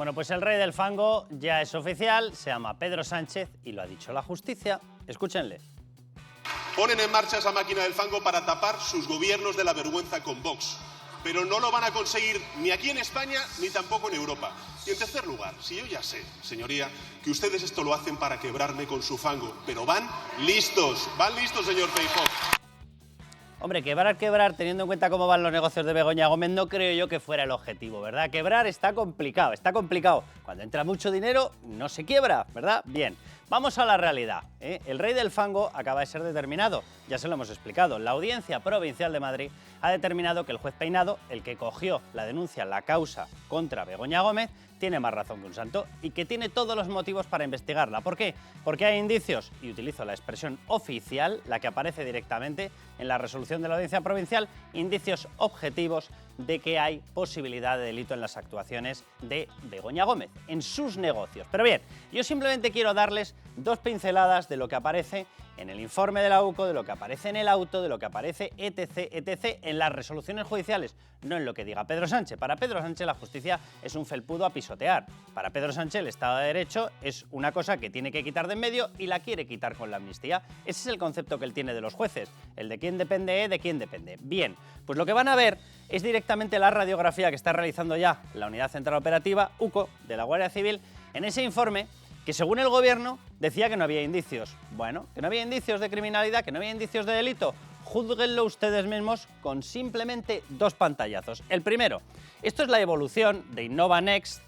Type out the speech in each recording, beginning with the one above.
Bueno, pues el rey del fango ya es oficial, se llama Pedro Sánchez y lo ha dicho la justicia. Escúchenle. Ponen en marcha esa máquina del fango para tapar sus gobiernos de la vergüenza con Vox. Pero no lo van a conseguir ni aquí en España ni tampoco en Europa. Y en tercer lugar, si yo ya sé, señoría, que ustedes esto lo hacen para quebrarme con su fango, pero van listos, señor Feijóo. Hombre, quebrar, teniendo en cuenta cómo van los negocios de Begoña Gómez, no creo yo que fuera el objetivo, ¿verdad? Quebrar está complicado, Cuando entra mucho dinero, no se quiebra, ¿verdad? Bien, vamos a la realidad, ¿eh? El rey del fango acaba de ser determinado, ya se lo hemos explicado. La Audiencia Provincial de Madrid ha determinado que el juez Peinado, el que cogió la denuncia, la causa contra Begoña Gómez, tiene más razón que un santo y que tiene todos los motivos para investigarla. ¿Por qué? Porque hay indicios, y utilizo la expresión oficial, la que aparece directamente en la resolución de la Audiencia Provincial, indicios objetivos de que hay posibilidad de delito en las actuaciones de Begoña Gómez, en sus negocios. Pero bien, yo simplemente quiero darles dos pinceladas de lo que aparece en el informe de la UCO, de lo que aparece en el auto, de lo que aparece etc. en las resoluciones judiciales, no en lo que diga Pedro Sánchez. Para Pedro Sánchez la justicia es un felpudo a pisotear. Para Pedro Sánchez el Estado de Derecho es una cosa que tiene que quitar de en medio y la quiere quitar con la amnistía. Ese es el concepto que él tiene de los jueces, el de quién depende, de quién depende. Bien, pues lo que van a ver es directamente la radiografía que está realizando ya la Unidad Central Operativa, UCO, de la Guardia Civil, en ese informe que según el gobierno decía que no había indicios. Bueno, que no había indicios de criminalidad, que no había indicios de delito. Júzguenlo ustedes mismos con simplemente dos pantallazos. El primero, esto es la evolución de Innova Next,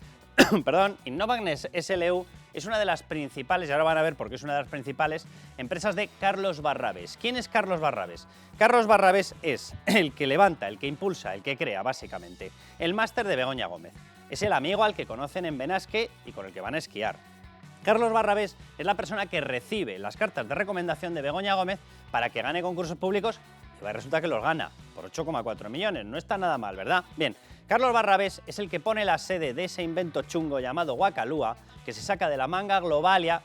perdón, Innova Next SLU es una de las principales, y ahora van a ver por qué es una de las principales, empresas de Carlos Barrabés. ¿Quién es Carlos Barrabés? Carlos Barrabés es el que levanta, el que impulsa, el que crea, básicamente, el máster de Begoña Gómez. Es el amigo al que conocen en Benasque y con el que van a esquiar. Carlos Barrabés es la persona que recibe las cartas de recomendación de Begoña Gómez para que gane concursos públicos y resulta que los gana por 8,4 millones. No está nada mal, ¿verdad? Bien, Carlos Barrabés es el que pone la sede de ese invento chungo llamado Guacalúa, que se saca de la manga Globalia,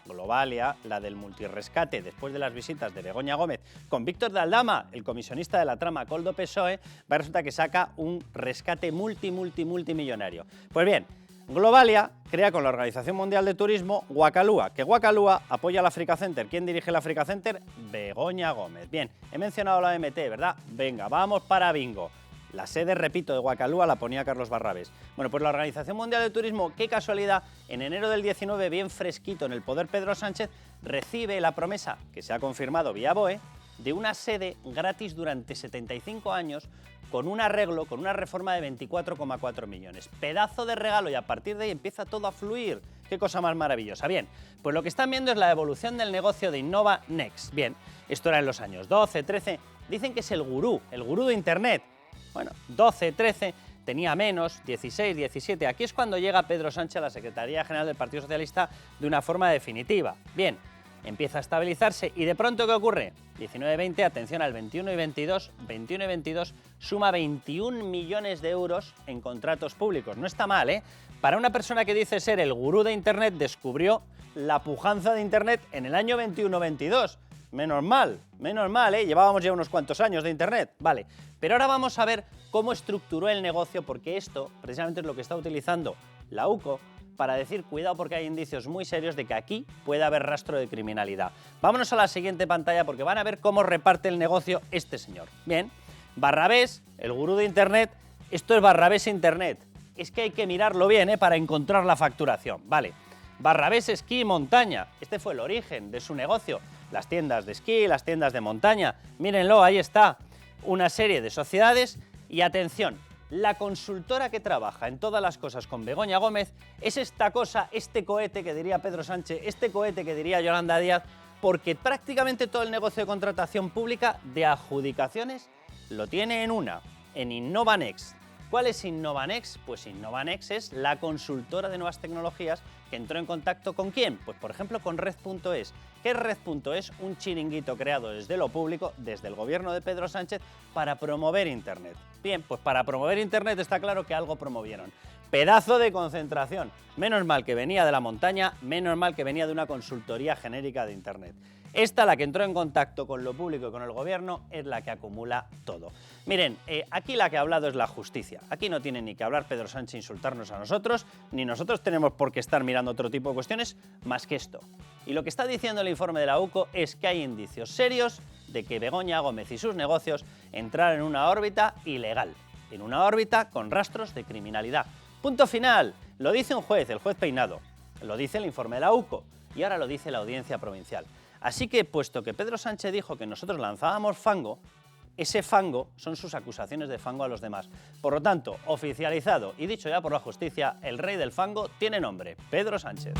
la del multirrescate después de las visitas de Begoña Gómez con Víctor de Aldama, el comisionista de la trama Coldo PSOE, resulta que saca un rescate multimillonario. Pues bien, Globalia crea con la Organización Mundial de Turismo Guacalúa, que Guacalúa apoya al Africa Center. ¿Quién dirige el Africa Center? Begoña Gómez. Bien, he mencionado la OMT, ¿verdad? Venga, vamos para bingo. La sede, repito, de Guacalúa la ponía Carlos Barrabés. Bueno, pues la Organización Mundial de Turismo, qué casualidad, en enero del 19, bien fresquito en el poder Pedro Sánchez, recibe la promesa, que se ha confirmado vía BOE, de una sede gratis durante 75 años con un arreglo, con una reforma de 24,4 millones. Pedazo de regalo y a partir de ahí empieza todo a fluir. Qué cosa más maravillosa. Bien, pues lo que están viendo es la evolución del negocio de Innova Next. Bien, esto era en los años 12, 13. Dicen que es el gurú de Internet. Bueno, 12, 13, tenía menos, 16, 17. Aquí es cuando llega Pedro Sánchez a la Secretaría General del Partido Socialista de una forma definitiva. Bien, empieza a estabilizarse y de pronto, ¿qué ocurre? 19-20, atención al 21 y 22, suma 21 millones de euros en contratos públicos. No está mal, ¿eh? Para una persona que dice ser el gurú de Internet, descubrió la pujanza de Internet en el año 21-22. Menos mal, ¿eh? Llevábamos ya unos cuantos años de Internet, vale. Pero ahora vamos a ver cómo estructuró el negocio, porque esto precisamente es lo que está utilizando la UCO para decir, cuidado porque hay indicios muy serios de que aquí puede haber rastro de criminalidad. Vámonos a la siguiente pantalla porque van a ver cómo reparte el negocio este señor. Bien, Barrabés, el gurú de Internet, esto es Barrabés Internet. Es que hay que mirarlo bien, para encontrar la facturación. Vale, Barrabés Esquí y Montaña, este fue el origen de su negocio. Las tiendas de esquí, las tiendas de montaña, mírenlo, ahí está. Una serie de sociedades y atención, la consultora que trabaja en todas las cosas con Begoña Gómez es esta cosa, este cohete que diría Pedro Sánchez, este cohete que diría Yolanda Díaz, porque prácticamente todo el negocio de contratación pública de adjudicaciones lo tiene en Innova Next. ¿Cuál es Innova Next? Pues Innova Next es la consultora de nuevas tecnologías que entró en contacto ¿con quién? Pues por ejemplo con Red.es. ¿Qué es Red.es? Un chiringuito creado desde lo público, desde el gobierno de Pedro Sánchez, para promover Internet. Bien, pues para promover Internet está claro que algo promovieron. Pedazo de concentración. Menos mal que venía de la montaña, menos mal que venía de una consultoría genérica de Internet. Esta, la que entró en contacto con lo público y con el gobierno, es la que acumula todo. Miren, aquí la que ha hablado es la justicia. Aquí no tiene ni que hablar Pedro Sánchez insultarnos a nosotros, ni nosotros tenemos por qué estar mirando otro tipo de cuestiones más que esto. Y lo que está diciendo el informe de la UCO es que hay indicios serios de que Begoña Gómez y sus negocios entraron en una órbita ilegal, en una órbita con rastros de criminalidad. Punto final. Lo dice un juez, el juez Peinado. Lo dice el informe de la UCO y ahora lo dice la Audiencia Provincial. Así que, puesto que Pedro Sánchez dijo que nosotros lanzábamos fango, ese fango son sus acusaciones de fango a los demás. Por lo tanto, oficializado y dicho ya por la justicia, el rey del fango tiene nombre, Pedro Sánchez.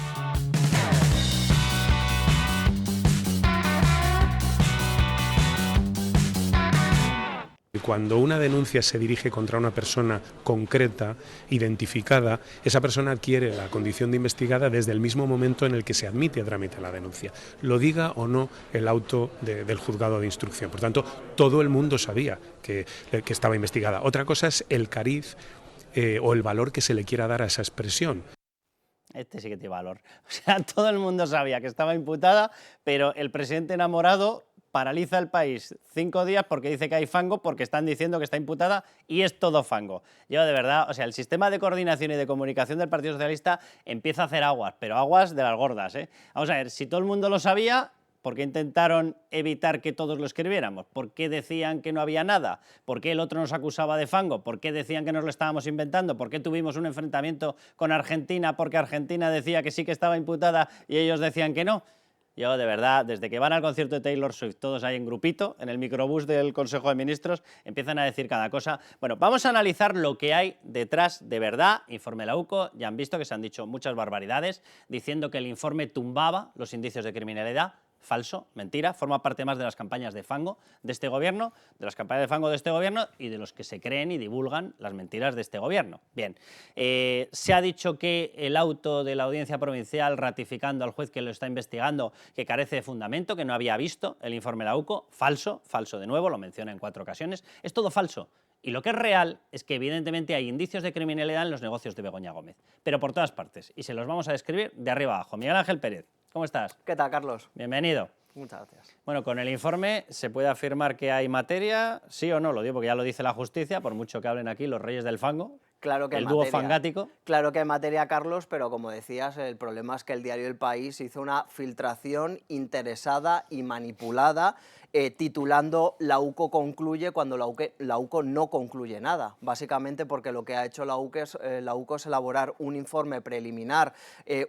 Cuando una denuncia se dirige contra una persona concreta, identificada, esa persona adquiere la condición de investigada desde el mismo momento en el que se admite a trámite la denuncia, lo diga o no el auto del juzgado de instrucción. Por tanto, todo el mundo sabía que estaba investigada. Otra cosa es el cariz o el valor que se le quiera dar a esa expresión. Este sí que tiene valor. O sea, todo el mundo sabía que estaba imputada, pero el presidente enamorado paraliza el país 5 días porque dice que hay fango, porque están diciendo que está imputada y es todo fango. Yo, de verdad, o sea, el sistema de coordinación y de comunicación del Partido Socialista empieza a hacer aguas, pero aguas de las gordas, ¿eh? Vamos a ver, si todo el mundo lo sabía, ¿por qué intentaron evitar que todos lo escribiéramos? ¿Por qué decían que no había nada? ¿Por qué el otro nos acusaba de fango? ¿Por qué decían que nos lo estábamos inventando? ¿Por qué tuvimos un enfrentamiento con Argentina porque Argentina decía que sí que estaba imputada y ellos decían que no? Yo, de verdad, desde que van al concierto de Taylor Swift, todos ahí en grupito, en el microbús del Consejo de Ministros, empiezan a decir cada cosa. Bueno, vamos a analizar lo que hay detrás de verdad. Informe de la UCO, ya han visto que se han dicho muchas barbaridades, diciendo que el informe tumbaba los indicios de criminalidad. Falso, mentira, forma parte más de las campañas de fango de este gobierno, de las campañas de fango de este gobierno y de los que se creen y divulgan las mentiras de este gobierno. Bien, se ha dicho que el auto de la Audiencia Provincial ratificando al juez que lo está investigando que carece de fundamento, que no había visto el informe de la UCO. Falso, falso de nuevo, lo menciona en 4 ocasiones. Es todo falso. Y lo que es real es que evidentemente hay indicios de criminalidad en los negocios de Begoña Gómez, pero por todas partes, y se los vamos a describir de arriba abajo. Miguel Ángel Pérez, ¿cómo estás? ¿Qué tal, Carlos? Bienvenido. Muchas gracias. Bueno, con el informe se puede afirmar que hay materia, sí o no, lo digo porque ya lo dice la justicia, por mucho que hablen aquí los reyes del fango, Claro que hay el dúo materia. fangático. Claro que hay materia, Carlos, pero como decías, el problema es que el diario El País hizo una filtración interesada y manipulada, titulando "La UCO concluye" cuando la UCO no concluye nada. Básicamente porque lo que ha hecho la UCO es elaborar un informe preliminar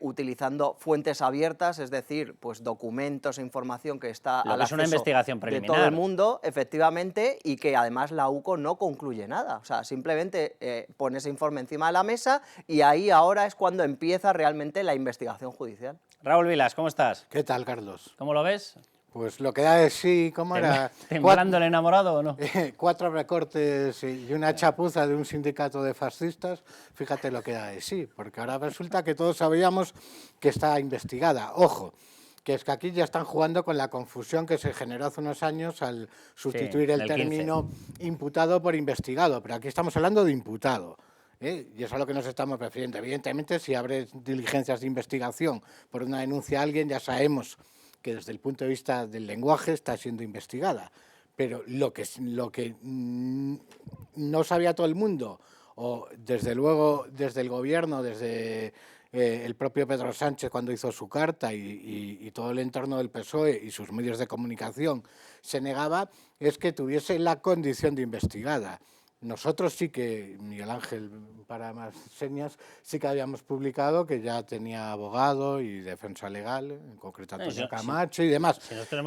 utilizando fuentes abiertas, es decir, pues documentos e información que está al acceso una investigación preliminar de todo el mundo, efectivamente, y que además la UCO no concluye nada. O sea, simplemente pone ese informe encima de la mesa y ahí ahora es cuando empieza realmente la investigación judicial. Raúl Vilas, ¿cómo estás? ¿Qué tal, Carlos? ¿Cómo lo ves? Pues lo que da de sí, ¿cómo era? ¿Temblando el enamorado o no? 4 recortes y una chapuza de un sindicato de fascistas, fíjate lo que da de sí, porque ahora resulta que todos sabíamos que está investigada. Ojo, que es que aquí ya están jugando con la confusión que se generó hace unos años al sustituir el término imputado por investigado, pero aquí estamos hablando de imputado. Y eso es a lo que nos estamos refiriendo. Evidentemente, si abre diligencias de investigación por una denuncia a alguien, ya sabemos que desde el punto de vista del lenguaje está siendo investigada. Pero lo que no sabía todo el mundo, o desde luego desde el gobierno, desde el propio Pedro Sánchez cuando hizo su carta y todo el entorno del PSOE y sus medios de comunicación se negaba, es que tuviese la condición de investigada. Nosotros sí que, Miguel Ángel, para más señas, sí que habíamos publicado que ya tenía abogado y defensa legal, en concreto Antonio Camacho y demás.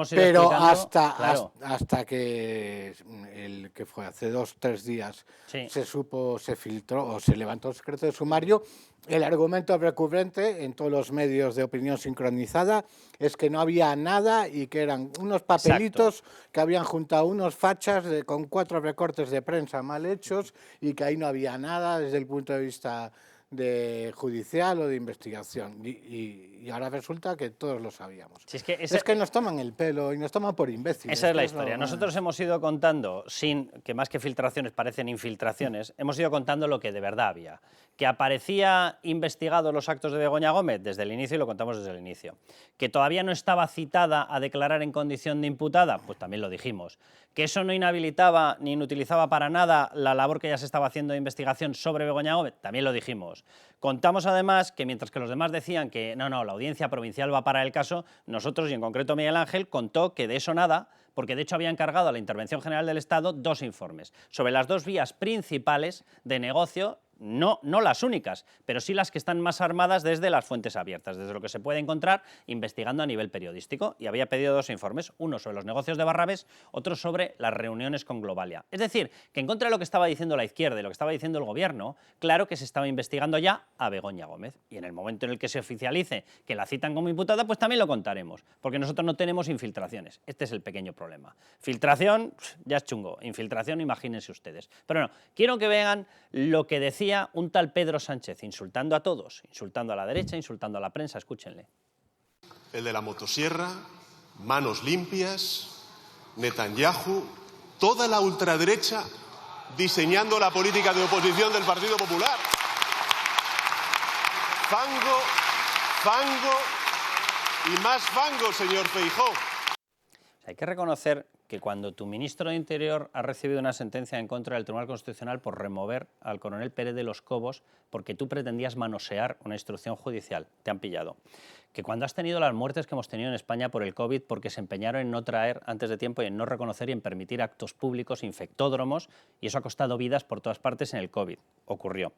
Pero hasta que el que fue hace 2 o 3 días se supo, se filtró o se levantó el secreto de sumario, el argumento recurrente en todos los medios de opinión sincronizada es que no había nada y que eran unos papelitos que habían juntado unos fachas con 4 recortes de prensa mal hechos y que ahí no había nada desde el punto de vista de judicial o de investigación. Y y ahora resulta que todos lo sabíamos. Si es que es que nos toman el pelo y nos toman por imbéciles. Esa es la historia. Nosotros hemos ido contando, que más que filtraciones parecen infiltraciones, hemos ido contando lo que de verdad había. Que aparecía investigado los actos de Begoña Gómez desde el inicio, y lo contamos desde el inicio. Que todavía no estaba citada a declarar en condición de imputada, pues también lo dijimos. Que eso no inhabilitaba ni inutilizaba para nada la labor que ya se estaba haciendo de investigación sobre Begoña Gómez, también lo dijimos. Contamos además que mientras que los demás decían que no, la audiencia provincial va a parar el caso, nosotros, y en concreto Miguel Ángel, contó que de eso nada, porque de hecho había encargado a la Intervención General del Estado 2 informes sobre las 2 vías principales de negocio, no las únicas, pero sí las que están más armadas desde las fuentes abiertas, desde lo que se puede encontrar investigando a nivel periodístico, y había pedido 2 informes, uno sobre los negocios de Barrabés, otro sobre las reuniones con Globalia. Es decir, que en contra de lo que estaba diciendo la izquierda y lo que estaba diciendo el gobierno, claro que se estaba investigando ya a Begoña Gómez, y en el momento en el que se oficialice que la citan como imputada, pues también lo contaremos, porque nosotros no tenemos infiltraciones. Este es el pequeño problema. Filtración, ya es chungo. Infiltración, imagínense ustedes. Pero no, quiero que vean lo que decía un tal Pedro Sánchez, insultando a todos, insultando a la derecha, insultando a la prensa. Escúchenle. El de la motosierra, manos limpias, Netanyahu, toda la ultraderecha diseñando la política de oposición del Partido Popular. Fango, fango y más fango, señor Feijóo. Hay que reconocer que cuando tu ministro de Interior ha recibido una sentencia en contra del Tribunal Constitucional por remover al coronel Pérez de los Cobos porque tú pretendías manosear una instrucción judicial, te han pillado. Que cuando has tenido las muertes que hemos tenido en España por el COVID porque se empeñaron en no traer antes de tiempo y en no reconocer y en permitir actos públicos, infectódromos, y eso ha costado vidas por todas partes en el COVID, ocurrió.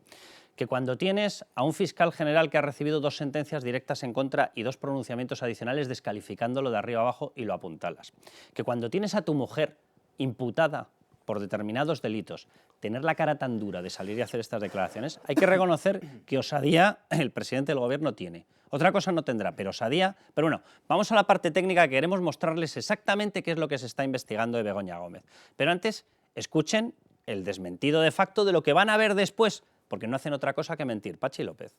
Que cuando tienes a un fiscal general que ha recibido 2 sentencias directas en contra y 2 pronunciamientos adicionales descalificándolo de arriba abajo y lo apuntalas. Que cuando tienes a tu mujer imputada por determinados delitos, tener la cara tan dura de salir y hacer estas declaraciones, hay que reconocer que osadía el presidente del gobierno tiene. Otra cosa no tendrá, pero osadía. Pero bueno, vamos a la parte técnica, que queremos mostrarles exactamente qué es lo que se está investigando de Begoña Gómez. Pero antes, escuchen el desmentido de facto de lo que van a ver después, porque no hacen otra cosa que mentir. Pachi López.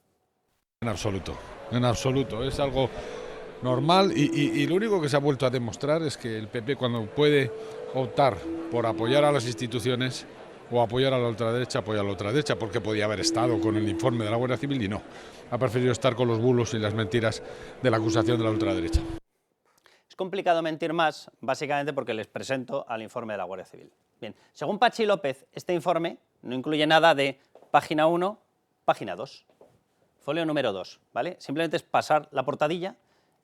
En absoluto. Es algo normal y lo único que se ha vuelto a demostrar es que el PP, cuando puede optar por apoyar a las instituciones o apoyar a la ultraderecha, apoya a la ultraderecha, porque podía haber estado con el informe de la Guardia Civil y no. Ha preferido estar con los bulos y las mentiras de la acusación de la ultraderecha. Es complicado mentir más, básicamente porque les presento al informe de la Guardia Civil. Bien, según Pachi López, este informe no incluye nada de página 1, página 2, folio número 2, ¿vale? Simplemente es pasar la portadilla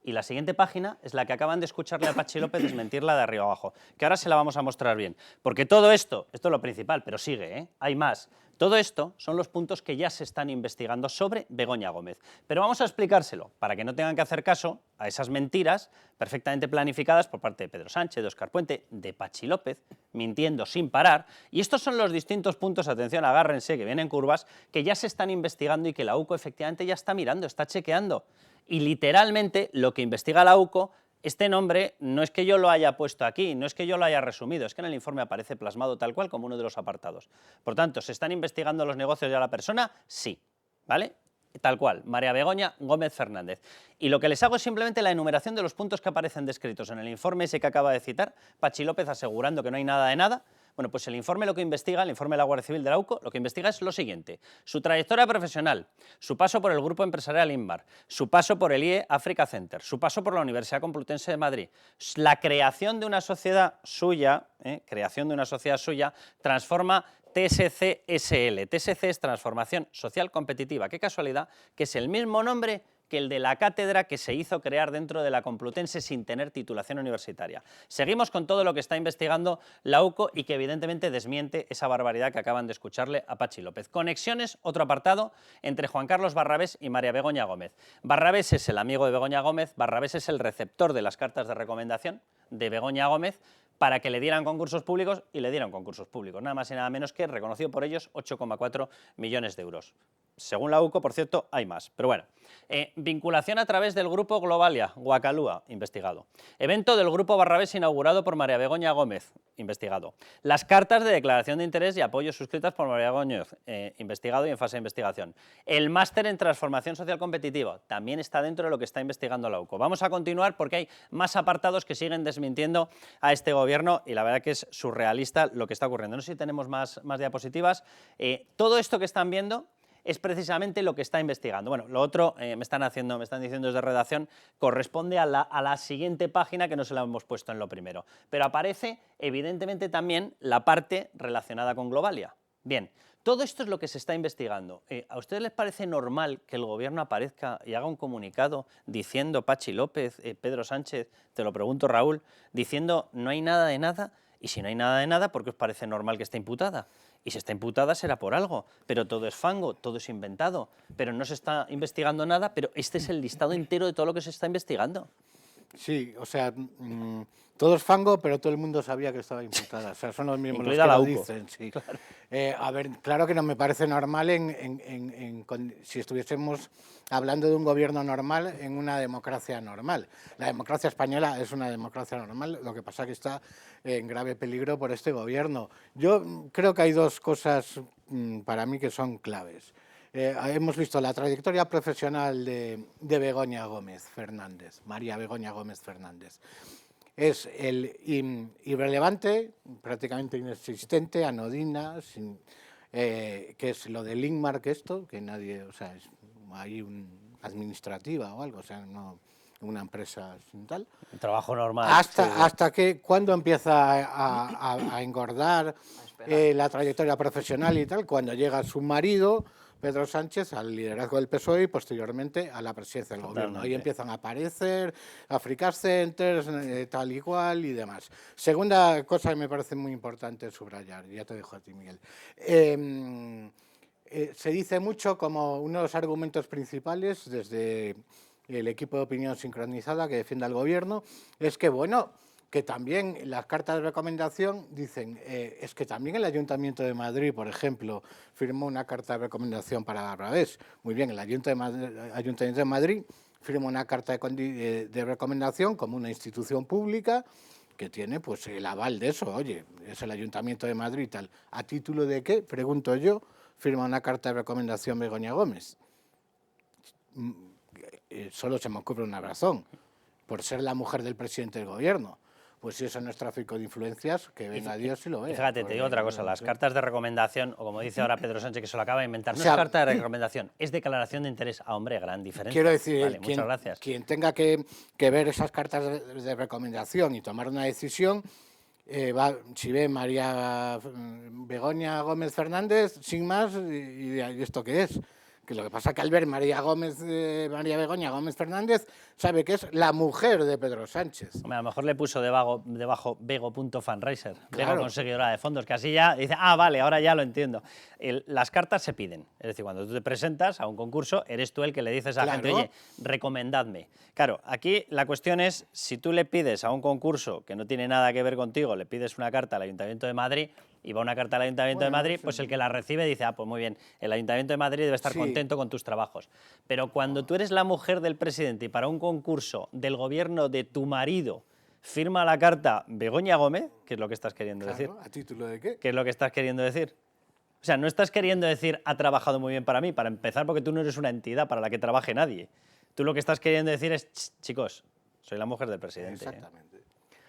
y la siguiente página es la que acaban de escucharle a Pachi López desmentirla de arriba abajo, que ahora se la vamos a mostrar bien. Porque todo esto es lo principal, pero sigue, ¿eh? Hay más. Todo esto son los puntos que ya se están investigando sobre Begoña Gómez. Pero vamos a explicárselo, para que no tengan que hacer caso a esas mentiras perfectamente planificadas por parte de Pedro Sánchez, de Óscar Puente, de Pachi López, mintiendo sin parar. Y estos son los distintos puntos, atención, agárrense, que vienen curvas, que ya se están investigando y que la UCO efectivamente ya está mirando, está chequeando. Y literalmente lo que investiga la UCO, este nombre no es que yo lo haya puesto aquí, no es que yo lo haya resumido, es que en el informe aparece plasmado tal cual como uno de los apartados. Por tanto, ¿se están investigando los negocios de la persona? Sí, ¿vale? Tal cual, María Begoña Gómez Fernández. Y lo que les hago es simplemente la enumeración de los puntos que aparecen descritos en el informe ese que acaba de citar, Pachi López asegurando que no hay nada de nada. Bueno, pues el informe lo que investiga, el informe de la Guardia Civil de la UCO, lo que investiga es lo siguiente: su trayectoria profesional, su paso por el Grupo Empresarial Inbar, su paso por el IE Africa Center, su paso por la Universidad Complutense de Madrid, la creación de una sociedad suya, transforma TSC SL. TSC es Transformación Social Competitiva. Qué casualidad que es el mismo nombre que el de la cátedra que se hizo crear dentro de la Complutense sin tener titulación universitaria. Seguimos con todo lo que está investigando la UCO y que evidentemente desmiente esa barbaridad que acaban de escucharle a Pachi López. Conexiones, otro apartado, entre Juan Carlos Barrabés y María Begoña Gómez. Barrabés es el amigo de Begoña Gómez, Barrabés es el receptor de las cartas de recomendación de Begoña Gómez para que le dieran concursos públicos, y le dieron concursos públicos, nada más y nada menos que, reconocido por ellos, 8,4 millones de euros. Según la UCO, por cierto, hay más. Pero bueno, vinculación a través del grupo Globalia, Guacalúa, investigado. Evento del grupo Barrabés inaugurado por María Begoña Gómez, investigado. Las cartas de declaración de interés y apoyo suscritas por María Gómez, investigado y en fase de investigación. El máster en transformación social competitiva también está dentro de lo que está investigando la UCO. Vamos a continuar porque hay más apartados que siguen desmintiendo a este gobierno y la verdad que es surrealista lo que está ocurriendo. No sé si tenemos más diapositivas. Todo esto que están viendo es precisamente lo que está investigando. Bueno, lo otro, me están diciendo desde redacción, corresponde a la siguiente página que no se la hemos puesto en lo primero. Pero aparece, evidentemente, también la parte relacionada con Globalia. Bien, todo esto es lo que se está investigando. ¿A ustedes les parece normal que el gobierno aparezca y haga un comunicado diciendo, Pachi López, Pedro Sánchez, te lo pregunto Raúl, diciendo no hay nada de nada? Y si no hay nada de nada, ¿por qué os parece normal que esté imputada? Y si está imputada será por algo, pero todo es fango, todo es inventado, pero no se está investigando nada, pero este es el listado entero de todo lo que se está investigando. Sí, o sea, todo es fango, pero todo el mundo sabía que estaba imputada. O sea, son los mismos Incluida los que la lo UCO. dicen. Sí. Claro. A ver, claro que no me parece normal si estuviésemos hablando de un gobierno normal en una democracia normal. La democracia española es una democracia normal, lo que pasa es que está en grave peligro por este gobierno. Yo creo que hay dos cosas para mí que son claves. Hemos visto la trayectoria profesional de Begoña Gómez Fernández, María Begoña Gómez Fernández. Es irrelevante, prácticamente inexistente, anodina, que es lo de Linkmark esto, que nadie, o sea, hay administrativa o algo, o sea, no una empresa sin tal. Un trabajo normal. Hasta que cuando empieza a engordar la trayectoria profesional y tal, cuando llega su marido, Pedro Sánchez, al liderazgo del PSOE y posteriormente a la presidencia del gobierno. Ahí empiezan a aparecer Africa Centers, tal y cual y demás. Segunda cosa que me parece muy importante subrayar, ya te dejo a ti, Miguel. Se dice mucho como uno de los argumentos principales desde el equipo de opinión sincronizada que defiende al gobierno, es que, bueno, que también las cartas de recomendación dicen, es que también el Ayuntamiento de Madrid, por ejemplo, firmó una carta de recomendación para Barrabés. Muy bien, el Ayuntamiento de Madrid firma una carta de recomendación como una institución pública que tiene pues el aval de eso. Oye, es el Ayuntamiento de Madrid y tal. ¿A título de qué? Pregunto yo, firma una carta de recomendación Begoña Gómez. Solo se me ocurre una razón, por ser la mujer del presidente del gobierno. Pues si eso no es tráfico de influencias, que venga Dios y lo vea. Fíjate, te digo otra cosa, las cartas de recomendación, o como dice ahora Pedro Sánchez, que se lo acaba de inventar, no O sea, es carta de recomendación, es declaración de interés. Hombre, gran diferencia. Quiero decir, vale, muchas gracias. Quien tenga que ver esas cartas de recomendación y tomar una decisión, si ve María Begoña Gómez Fernández, sin más, ¿y esto qué es? Que lo que pasa es que al ver María Begoña Gómez Fernández, sabe que es la mujer de Pedro Sánchez. Hombre, a lo mejor le puso debajo Bego.fundraiser, Claro. Bego conseguidora de fondos, que así ya dice, vale, ahora ya lo entiendo. Las cartas se piden, es decir, cuando tú te presentas a un concurso, eres tú el que le dices a la gente, oye, recomendadme. Claro, aquí la cuestión es, si tú le pides a un concurso que no tiene nada que ver contigo, le pides una carta al Ayuntamiento de Madrid, y va una carta al Ayuntamiento de Madrid, pues el que la recibe dice, pues muy bien, el Ayuntamiento de Madrid debe estar contento con tus trabajos. Pero cuando tú eres la mujer del presidente y para un concurso del gobierno de tu marido firma la carta Begoña Gómez, ¿qué es lo que estás queriendo decir? ¿A título de qué? ¿Qué es lo que estás queriendo decir? O sea, no estás queriendo decir ha trabajado muy bien para mí, para empezar, porque tú no eres una entidad para la que trabaje nadie. Tú lo que estás queriendo decir es, chicos, soy la mujer del presidente. Exactamente.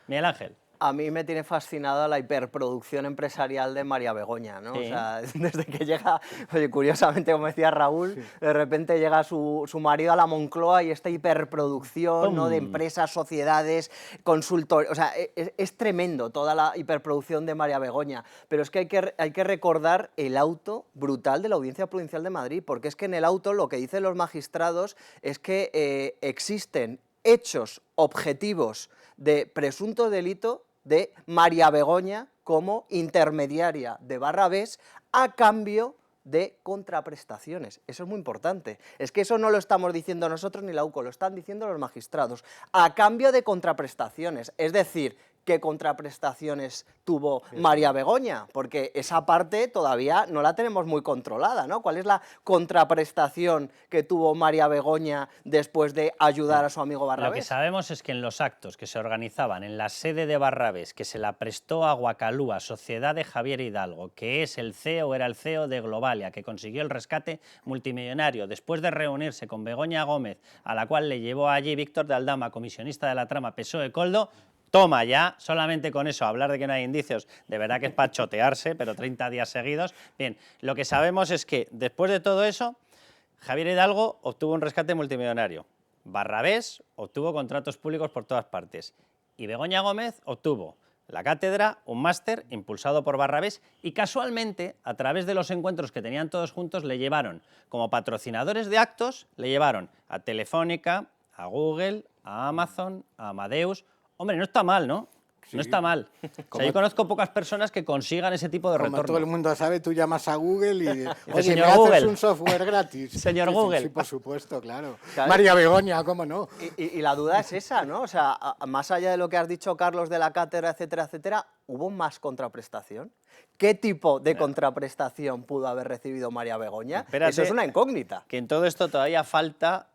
Miguel Ángel. A mí me tiene fascinada la hiperproducción empresarial de María Begoña, ¿no? Sí. O sea, desde que llega, oye, curiosamente, como decía Raúl, de repente llega su marido a la Moncloa y esta hiperproducción, ¿no? De empresas, sociedades, consultores, o sea, es tremendo toda la hiperproducción de María Begoña, pero es que hay que recordar el auto brutal de la Audiencia Provincial de Madrid, porque es que en el auto lo que dicen los magistrados es que existen hechos objetivos de presunto delito de María Begoña como intermediaria de Barrabés a cambio de contraprestaciones. Eso es muy importante. Es que eso no lo estamos diciendo nosotros ni la UCO, lo están diciendo los magistrados. A cambio de contraprestaciones. Es decir, qué contraprestaciones tuvo María Begoña, porque esa parte todavía no la tenemos muy controlada, ¿no? ¿Cuál es la contraprestación que tuvo María Begoña después de ayudar a su amigo Barrabés? Lo que sabemos es que en los actos que se organizaban en la sede de Barrabés, que se la prestó a Guacalúa, sociedad de Javier Hidalgo, que es el CEO, era el CEO de Globalia, que consiguió el rescate multimillonario, después de reunirse con Begoña Gómez, a la cual le llevó allí Víctor de Aldama, comisionista de la trama PSOE-Coldo, toma ya, solamente con eso, hablar de que no hay indicios, de verdad que es para chotearse, pero 30 días seguidos. Bien, lo que sabemos es que después de todo eso, Javier Hidalgo obtuvo un rescate multimillonario, Barrabés obtuvo contratos públicos por todas partes y Begoña Gómez obtuvo la cátedra, un máster impulsado por Barrabés y casualmente, a través de los encuentros que tenían todos juntos, le llevaron como patrocinadores de actos, le llevaron a Telefónica, a Google, a Amazon, a Amadeus. Hombre, no está mal, ¿no? Sí. No está mal. O sea, yo conozco pocas personas que consigan ese tipo de Como retorno. todo el mundo sabe, tú llamas a Google y oye, señor ¿me Google. haces un software gratis? Señor Dice, Google. Sí, por supuesto, claro. Claro. María Begoña, ¿cómo no? Y la duda es esa, ¿no? O sea, más allá de lo que has dicho, Carlos, de la cátedra, etcétera, etcétera, ¿hubo más contraprestación? ¿Qué tipo de contraprestación pudo haber recibido María Begoña? Espérate, Eso es una incógnita. Que en todo esto todavía falta...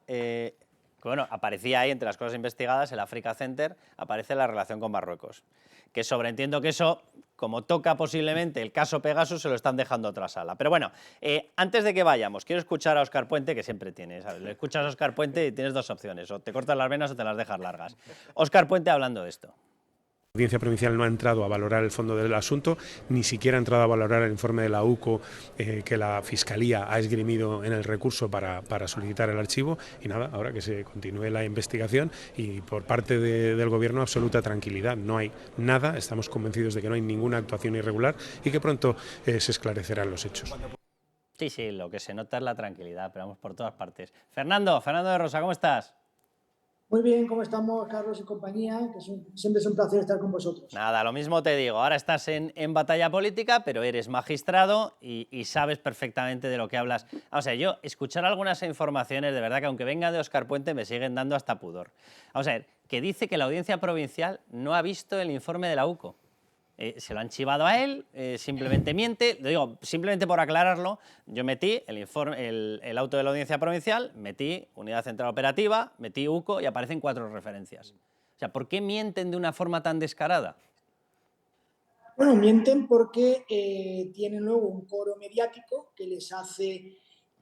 bueno, aparecía ahí entre las cosas investigadas, el Africa Center, aparece la relación con Marruecos. Que sobreentiendo que eso, como toca posiblemente el caso Pegasus, se lo están dejando a otra sala. Pero bueno, antes de que vayamos, quiero escuchar a Óscar Puente, que siempre tiene, ¿sabes? Le escuchas a Óscar Puente y tienes dos opciones, o te cortas las venas o te las dejas largas. Óscar Puente hablando de esto. La Audiencia Provincial no ha entrado a valorar el fondo del asunto, ni siquiera ha entrado a valorar el informe de la UCO que la Fiscalía ha esgrimido en el recurso para solicitar el archivo. Y nada, ahora que se continúe la investigación y por parte del Gobierno absoluta tranquilidad. No hay nada, estamos convencidos de que no hay ninguna actuación irregular y que pronto se esclarecerán los hechos. Sí, sí, lo que se nota es la tranquilidad, pero vamos por todas partes. Fernando de Rosa, ¿cómo estás? Muy bien, ¿cómo estamos, Carlos y compañía? Siempre es un placer estar con vosotros. Nada, lo mismo te digo, ahora estás en batalla política, pero eres magistrado y sabes perfectamente de lo que hablas. O sea, yo escuchar algunas informaciones, de verdad que aunque venga de Óscar Puente, me siguen dando hasta pudor. Vamos a ver, que dice que la Audiencia Provincial no ha visto el informe de la UCO. Se lo han chivado a él, simplemente miente. Lo digo, simplemente por aclararlo, yo metí el auto de la Audiencia Provincial, metí Unidad Central Operativa, metí UCO y aparecen 4 referencias. O sea, ¿por qué mienten de una forma tan descarada? Bueno, mienten porque tienen luego un coro mediático que les hace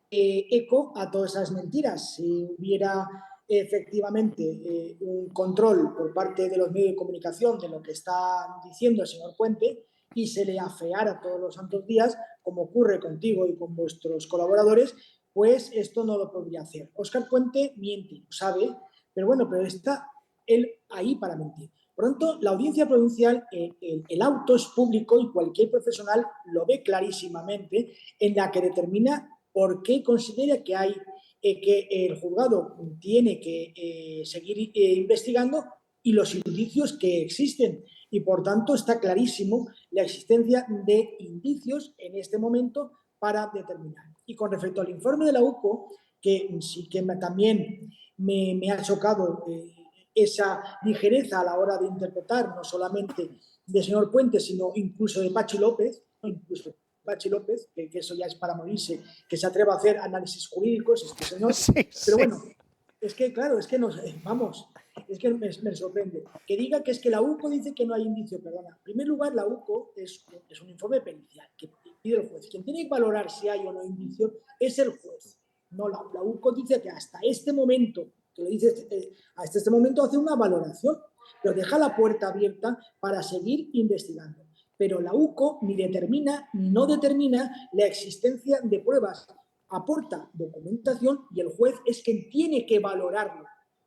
eco a todas esas mentiras. Si hubiera efectivamente un control por parte de los medios de comunicación de lo que está diciendo el señor Puente y se le afeara todos los santos días, como ocurre contigo y con vuestros colaboradores, pues esto no lo podría hacer. Óscar Puente miente, lo sabe, pero bueno, pero está él ahí para mentir. Pronto, la Audiencia Provincial, el auto es público y cualquier profesional lo ve clarísimamente, en la que determina por qué considera que hay que el juzgado tiene que seguir investigando y los indicios que existen. Y por tanto está clarísimo la existencia de indicios en este momento para determinar. Y con respecto al informe de la UCO, que sí que también me ha chocado esa ligereza a la hora de interpretar, no solamente del señor Puente, sino incluso de Pachi López, que eso ya es para morirse, que se atreva a hacer análisis jurídicos, este señor. Sí, pero bueno, es que claro, es que es que me sorprende. Que diga que es que la UCO dice que no hay indicio, perdona. En primer lugar, la UCO es un informe pericial que pide el juez. Quien tiene que valorar si hay o no indicio es el juez. No, la UCO dice que hasta este momento, que lo dice, hasta este momento hace una valoración, pero deja la puerta abierta para seguir investigando. Pero la UCO ni determina ni no determina la existencia de pruebas. Aporta documentación y el juez es quien tiene que valorarlo.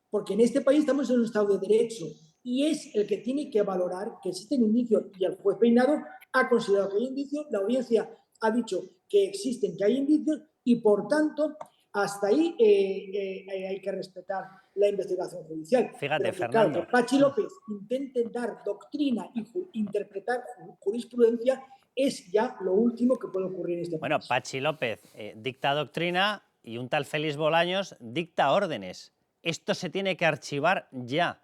Porque en este país estamos en un Estado de Derecho y es el que tiene que valorar que existen indicios y el juez Peinado ha considerado que hay indicios, la audiencia ha dicho que existen, que hay indicios y por tanto hasta ahí hay que respetar la investigación judicial. Fíjate, pero Fernando. Claro, que Pachi López intente dar doctrina y interpretar jurisprudencia es ya lo último que puede ocurrir en este país. Bueno, Pachi López dicta doctrina y un tal Félix Bolaños dicta órdenes. Esto se tiene que archivar ya.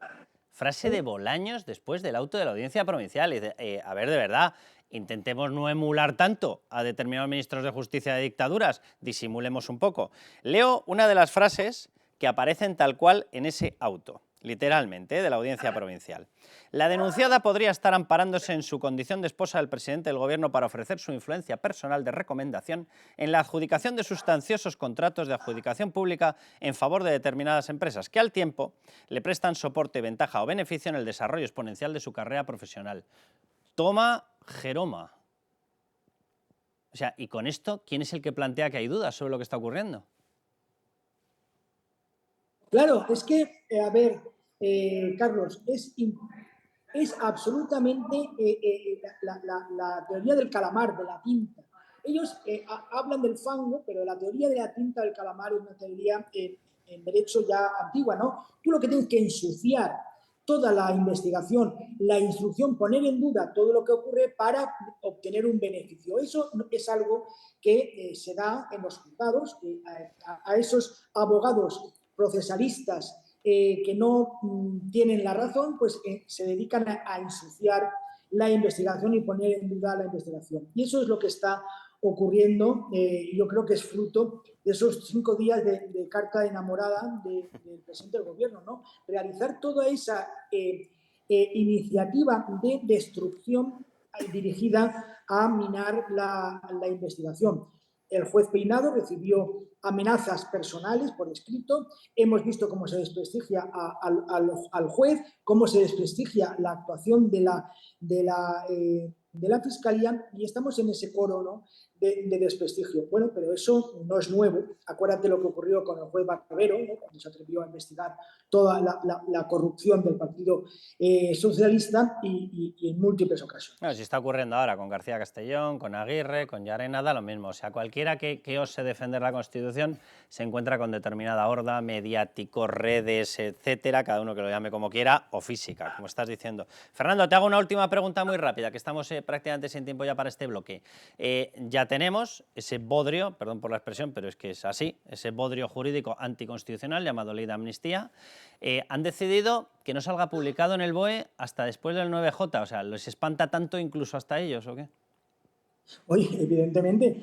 Frase de Bolaños después del auto de la Audiencia Provincial. Y dice, a ver, de verdad, intentemos no emular tanto a determinados ministros de justicia de dictaduras, disimulemos un poco. Leo una de las frases que aparecen tal cual en ese auto, literalmente, de la Audiencia Provincial. La denunciada podría estar amparándose en su condición de esposa del presidente del Gobierno para ofrecer su influencia personal de recomendación en la adjudicación de sustanciosos contratos de adjudicación pública en favor de determinadas empresas que al tiempo le prestan soporte, ventaja o beneficio en el desarrollo exponencial de su carrera profesional. Toma Jeroma. O sea, y con esto, ¿quién es el que plantea que hay dudas sobre lo que está ocurriendo? Claro, es que, a ver, Carlos, es absolutamente la teoría del calamar, de la tinta. Ellos hablan del fango, pero la teoría de la tinta del calamar es una teoría en derecho ya antigua, ¿no? Tú lo que tienes que ensuciar toda la investigación, la instrucción, poner en duda todo lo que ocurre para obtener un beneficio. Eso es algo que se da en los juzgados, a esos abogados procesalistas que no tienen la razón, pues se dedican a ensuciar la investigación y poner en duda la investigación. Y eso es lo que está ocurriendo, yo creo que es fruto de esos 5 días de carta enamorada del presidente del Gobierno, ¿no? Realizar toda esa iniciativa de destrucción dirigida a minar la investigación. El juez Peinado recibió amenazas personales por escrito. Hemos visto cómo se desprestigia al juez, cómo se desprestigia la actuación de la Fiscalía, y estamos en ese coro, ¿no?, de desprestigio. Bueno, pero eso no es nuevo. Acuérdate lo que ocurrió con el juez Barbero, ¿no?, cuando se atrevió a investigar toda la corrupción del Partido Socialista y en múltiples ocasiones. Bueno, si está ocurriendo ahora con García Castellón, con Aguirre, con Llarena, da lo mismo. O sea, cualquiera que ose defender la Constitución se encuentra con determinada horda, mediáticos, redes, etcétera, cada uno que lo llame como quiera, o física, como estás diciendo. Fernando, te hago una última pregunta muy rápida, que estamos prácticamente sin tiempo ya para este bloque. Ya tenemos ese bodrio, perdón por la expresión, pero es que es así, ese bodrio jurídico anticonstitucional llamado Ley de Amnistía. Han decidido que no salga publicado en el BOE hasta después del 9J, o sea, ¿les espanta tanto incluso hasta ellos o qué? Oye, evidentemente,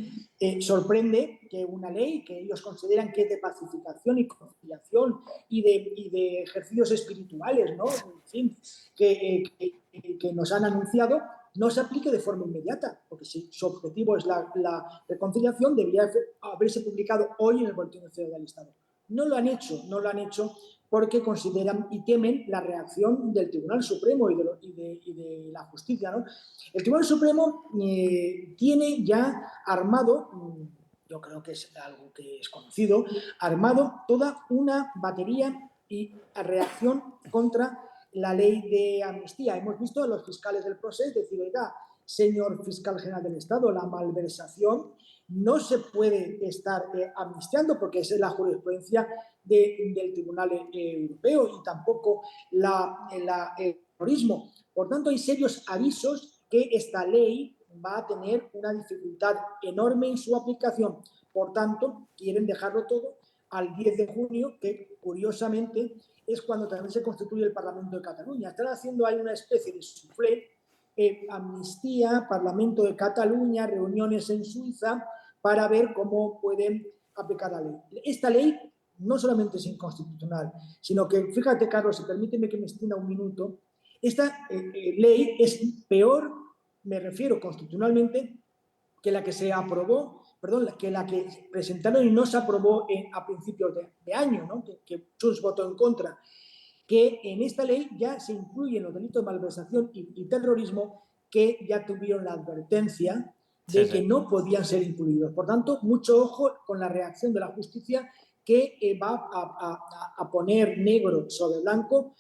sorprende que una ley que ellos consideran que es de pacificación y conciliación y de ejercicios espirituales, ¿no?, en fin, que nos han anunciado, no se aplique de forma inmediata, porque si su objetivo es la reconciliación, debería haberse publicado hoy en el Boletín Oficial del Estado. No lo han hecho porque consideran y temen la reacción del Tribunal Supremo y de la justicia, ¿no? El Tribunal Supremo tiene ya armado, yo creo que es algo que es conocido, armado toda una batería y reacción contra la ley de amnistía. Hemos visto a los fiscales del proceso decir, oiga, señor fiscal general del Estado, la malversación no se puede estar amnistiando porque esa es la jurisprudencia del Tribunal Europeo, y tampoco el terrorismo. Por tanto, hay serios avisos que esta ley va a tener una dificultad enorme en su aplicación. Por tanto, quieren dejarlo todo al 10 de junio, que curiosamente es cuando también se constituye el Parlamento de Cataluña. Están haciendo ahí una especie de soufflé, amnistía, Parlamento de Cataluña, reuniones en Suiza, para ver cómo pueden aplicar la ley. Esta ley no solamente es inconstitucional, sino que, fíjate, Carlos, y permíteme que me extienda un minuto, esta ley es peor, me refiero constitucionalmente, que la que se aprobó, perdón, que la que presentaron y no se aprobó a principios de año, ¿no?, que Junts votó en contra, que en esta ley ya se incluyen los delitos de malversación y terrorismo que ya tuvieron la advertencia de que no podían ser incluidos. Por tanto, mucho ojo con la reacción de la justicia, que va a poner negro sobre blanco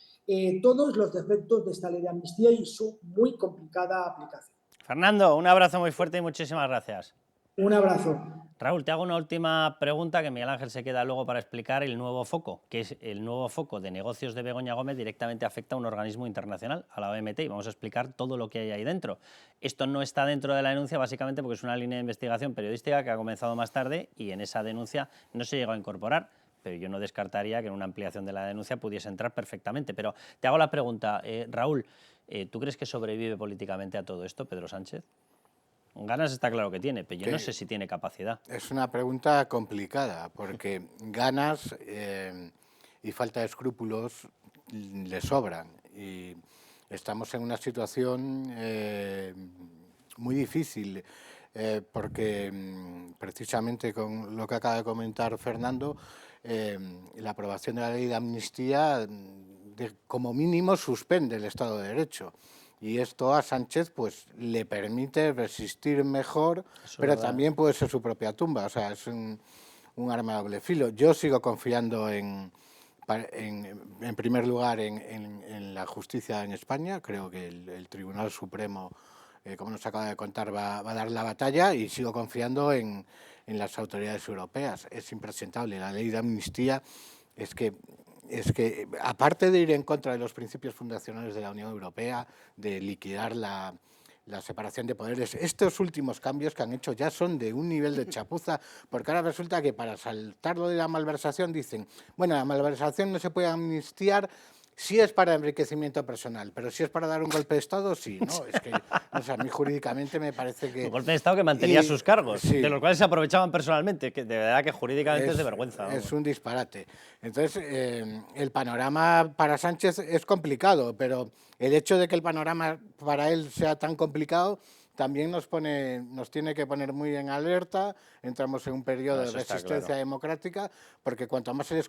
todos los defectos de esta ley de amnistía y su muy complicada aplicación. Fernando, un abrazo muy fuerte y muchísimas gracias. Un abrazo. Raúl, te hago una última pregunta que Miguel Ángel se queda luego para explicar el nuevo foco, que es el nuevo foco de negocios de Begoña Gómez directamente afecta a un organismo internacional, a la OMT, y vamos a explicar todo lo que hay ahí dentro. Esto no está dentro de la denuncia básicamente porque es una línea de investigación periodística que ha comenzado más tarde y en esa denuncia no se llegó a incorporar, pero yo no descartaría que en una ampliación de la denuncia pudiese entrar perfectamente. Pero te hago la pregunta, Raúl, ¿tú crees que sobrevive políticamente a todo esto Pedro Sánchez? Ganas está claro que tiene, pero yo no sé si tiene capacidad. Es una pregunta complicada, porque ganas y falta de escrúpulos le sobran. Y estamos en una situación muy difícil, porque precisamente con lo que acaba de comentar Fernando, la aprobación de la ley de amnistía como mínimo suspende el Estado de Derecho. Y esto a Sánchez pues le permite resistir mejor, pero también puede ser su propia tumba. O sea, es un arma de doble filo. Yo sigo confiando en primer lugar en la justicia en España. Creo que el Tribunal Supremo, como nos acaba de contar, va a dar la batalla, y sigo confiando en las autoridades europeas. Es impresentable. La ley de amnistía es que, aparte de ir en contra de los principios fundacionales de la Unión Europea, de liquidar la separación de poderes, estos últimos cambios que han hecho ya son de un nivel de chapuza, porque ahora resulta que para saltar lo de la malversación dicen, bueno, la malversación no se puede amnistiar si es para enriquecimiento personal, pero si es para dar un golpe de Estado, sí, ¿no? Es que, o sea, a mí jurídicamente me parece que... Un golpe de Estado que mantenía sus cargos, sí, de los cuales se aprovechaban personalmente, que de verdad que jurídicamente es de vergüenza. Vamos. Es un disparate. Entonces, el panorama para Sánchez es complicado, pero el hecho de que el panorama para él sea tan complicado también nos tiene que poner muy en alerta. Entramos en un periodo de resistencia democrática, porque cuanto más se le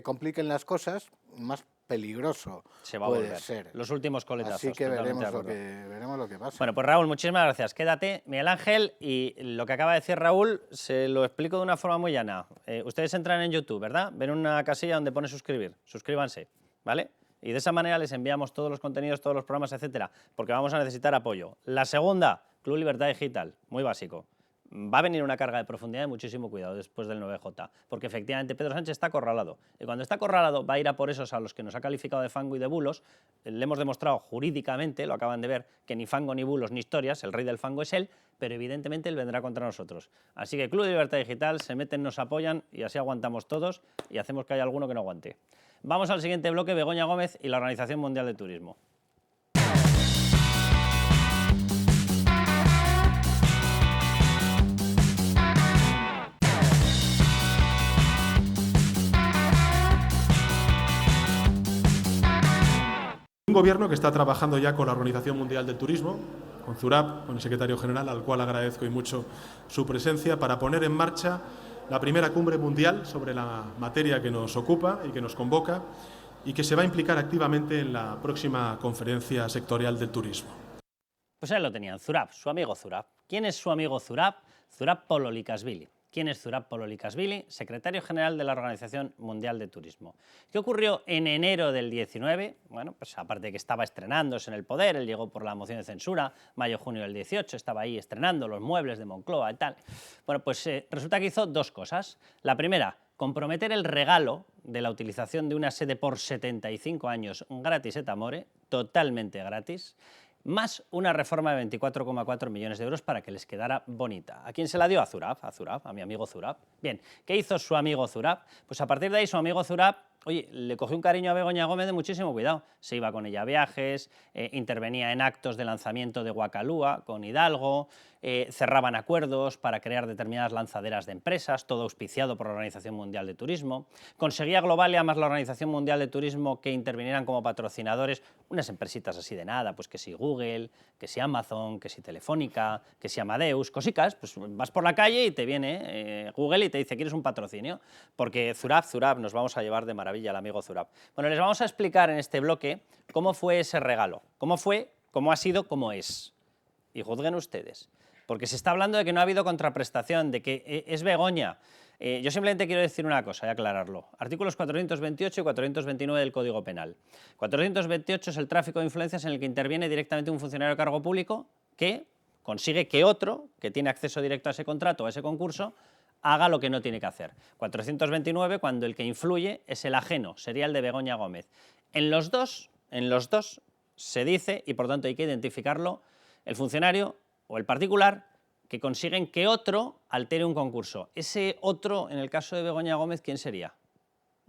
compliquen las cosas, más peligroso puede ser. Los últimos coletazos. Así que veremos lo que pasa. Bueno, pues Raúl, muchísimas gracias. Quédate, Miguel Ángel, y lo que acaba de decir Raúl se lo explico de una forma muy llana. Ustedes entran en YouTube, ¿verdad? Ven una casilla donde pone suscribir. Suscríbanse, ¿vale? Y de esa manera les enviamos todos los contenidos, todos los programas, etcétera, porque vamos a necesitar apoyo. La segunda, Club Libertad Digital, muy básico. Va a venir una carga de profundidad y muchísimo cuidado después del 9J, porque efectivamente Pedro Sánchez está acorralado. Y cuando está acorralado va a ir a por esos a los que nos ha calificado de fango y de bulos. Le hemos demostrado jurídicamente, lo acaban de ver, que ni fango, ni bulos, ni historias, el rey del fango es él, pero evidentemente él vendrá contra nosotros. Así que Club de Libertad Digital, se meten, nos apoyan y así aguantamos todos y hacemos que haya alguno que no aguante. Vamos al siguiente bloque, Begoña Gómez y la Organización Mundial de Turismo. Un gobierno que está trabajando ya con la Organización Mundial del Turismo, con ZURAP, con el secretario general, al cual agradezco y mucho su presencia, para poner en marcha la primera cumbre mundial sobre la materia que nos ocupa y que nos convoca, y que se va a implicar activamente en la próxima conferencia sectorial del turismo. Pues ahí lo tenían, ZURAP, su amigo ZURAP. ¿Quién es su amigo ZURAP? ZURAP Pololikashvili. ¿Quién es ZURAP Pololikashvili? Secretario general de la Organización Mundial de Turismo. ¿Qué ocurrió en enero del 19? Bueno, pues aparte de que estaba estrenándose en el poder, él llegó por la moción de censura, mayo-junio del 18, estaba ahí estrenando los muebles de Moncloa y tal. Bueno, pues resulta que hizo dos cosas. La primera, comprometer el regalo de la utilización de una sede por 75 años gratis et amore, totalmente gratis, más una reforma de 24,4 millones de euros para que les quedara bonita. ¿A quién se la dio? A ZURAP, a mi amigo ZURAP. Bien, ¿qué hizo su amigo ZURAP? Pues a partir de ahí su amigo ZURAP, oye, le cogió un cariño a Begoña Gómez de muchísimo cuidado. Se iba con ella a viajes, intervenía en actos de lanzamiento de Guacalúa con Hidalgo, cerraban acuerdos para crear determinadas lanzaderas de empresas, todo auspiciado por la Organización Mundial de Turismo. Conseguía Globalia más la Organización Mundial de Turismo que intervinieran como patrocinadores unas empresitas así de nada, pues que si Google, que si Amazon, que si Telefónica, que si Amadeus, cosicas, pues vas por la calle y te viene Google y te dice, ¿quieres un patrocinio? Porque ZURAP, nos vamos a llevar de maravilla al amigo ZURAP. Bueno, les vamos a explicar en este bloque cómo fue ese regalo, cómo fue, cómo ha sido, cómo es. Y juzguen ustedes. Porque se está hablando de que no ha habido contraprestación, de que es Begoña. Yo simplemente quiero decir una cosa y aclararlo. Artículos 428 y 429 del Código Penal. 428 es el tráfico de influencias en el que interviene directamente un funcionario de cargo público que consigue que otro, que tiene acceso directo a ese contrato o a ese concurso, haga lo que no tiene que hacer. 429, cuando el que influye es el ajeno, sería el de Begoña Gómez. En los dos se dice, y por tanto hay que identificarlo, el funcionario o el particular que consiguen que otro altere un concurso. Ese otro, en el caso de Begoña Gómez, ¿quién sería?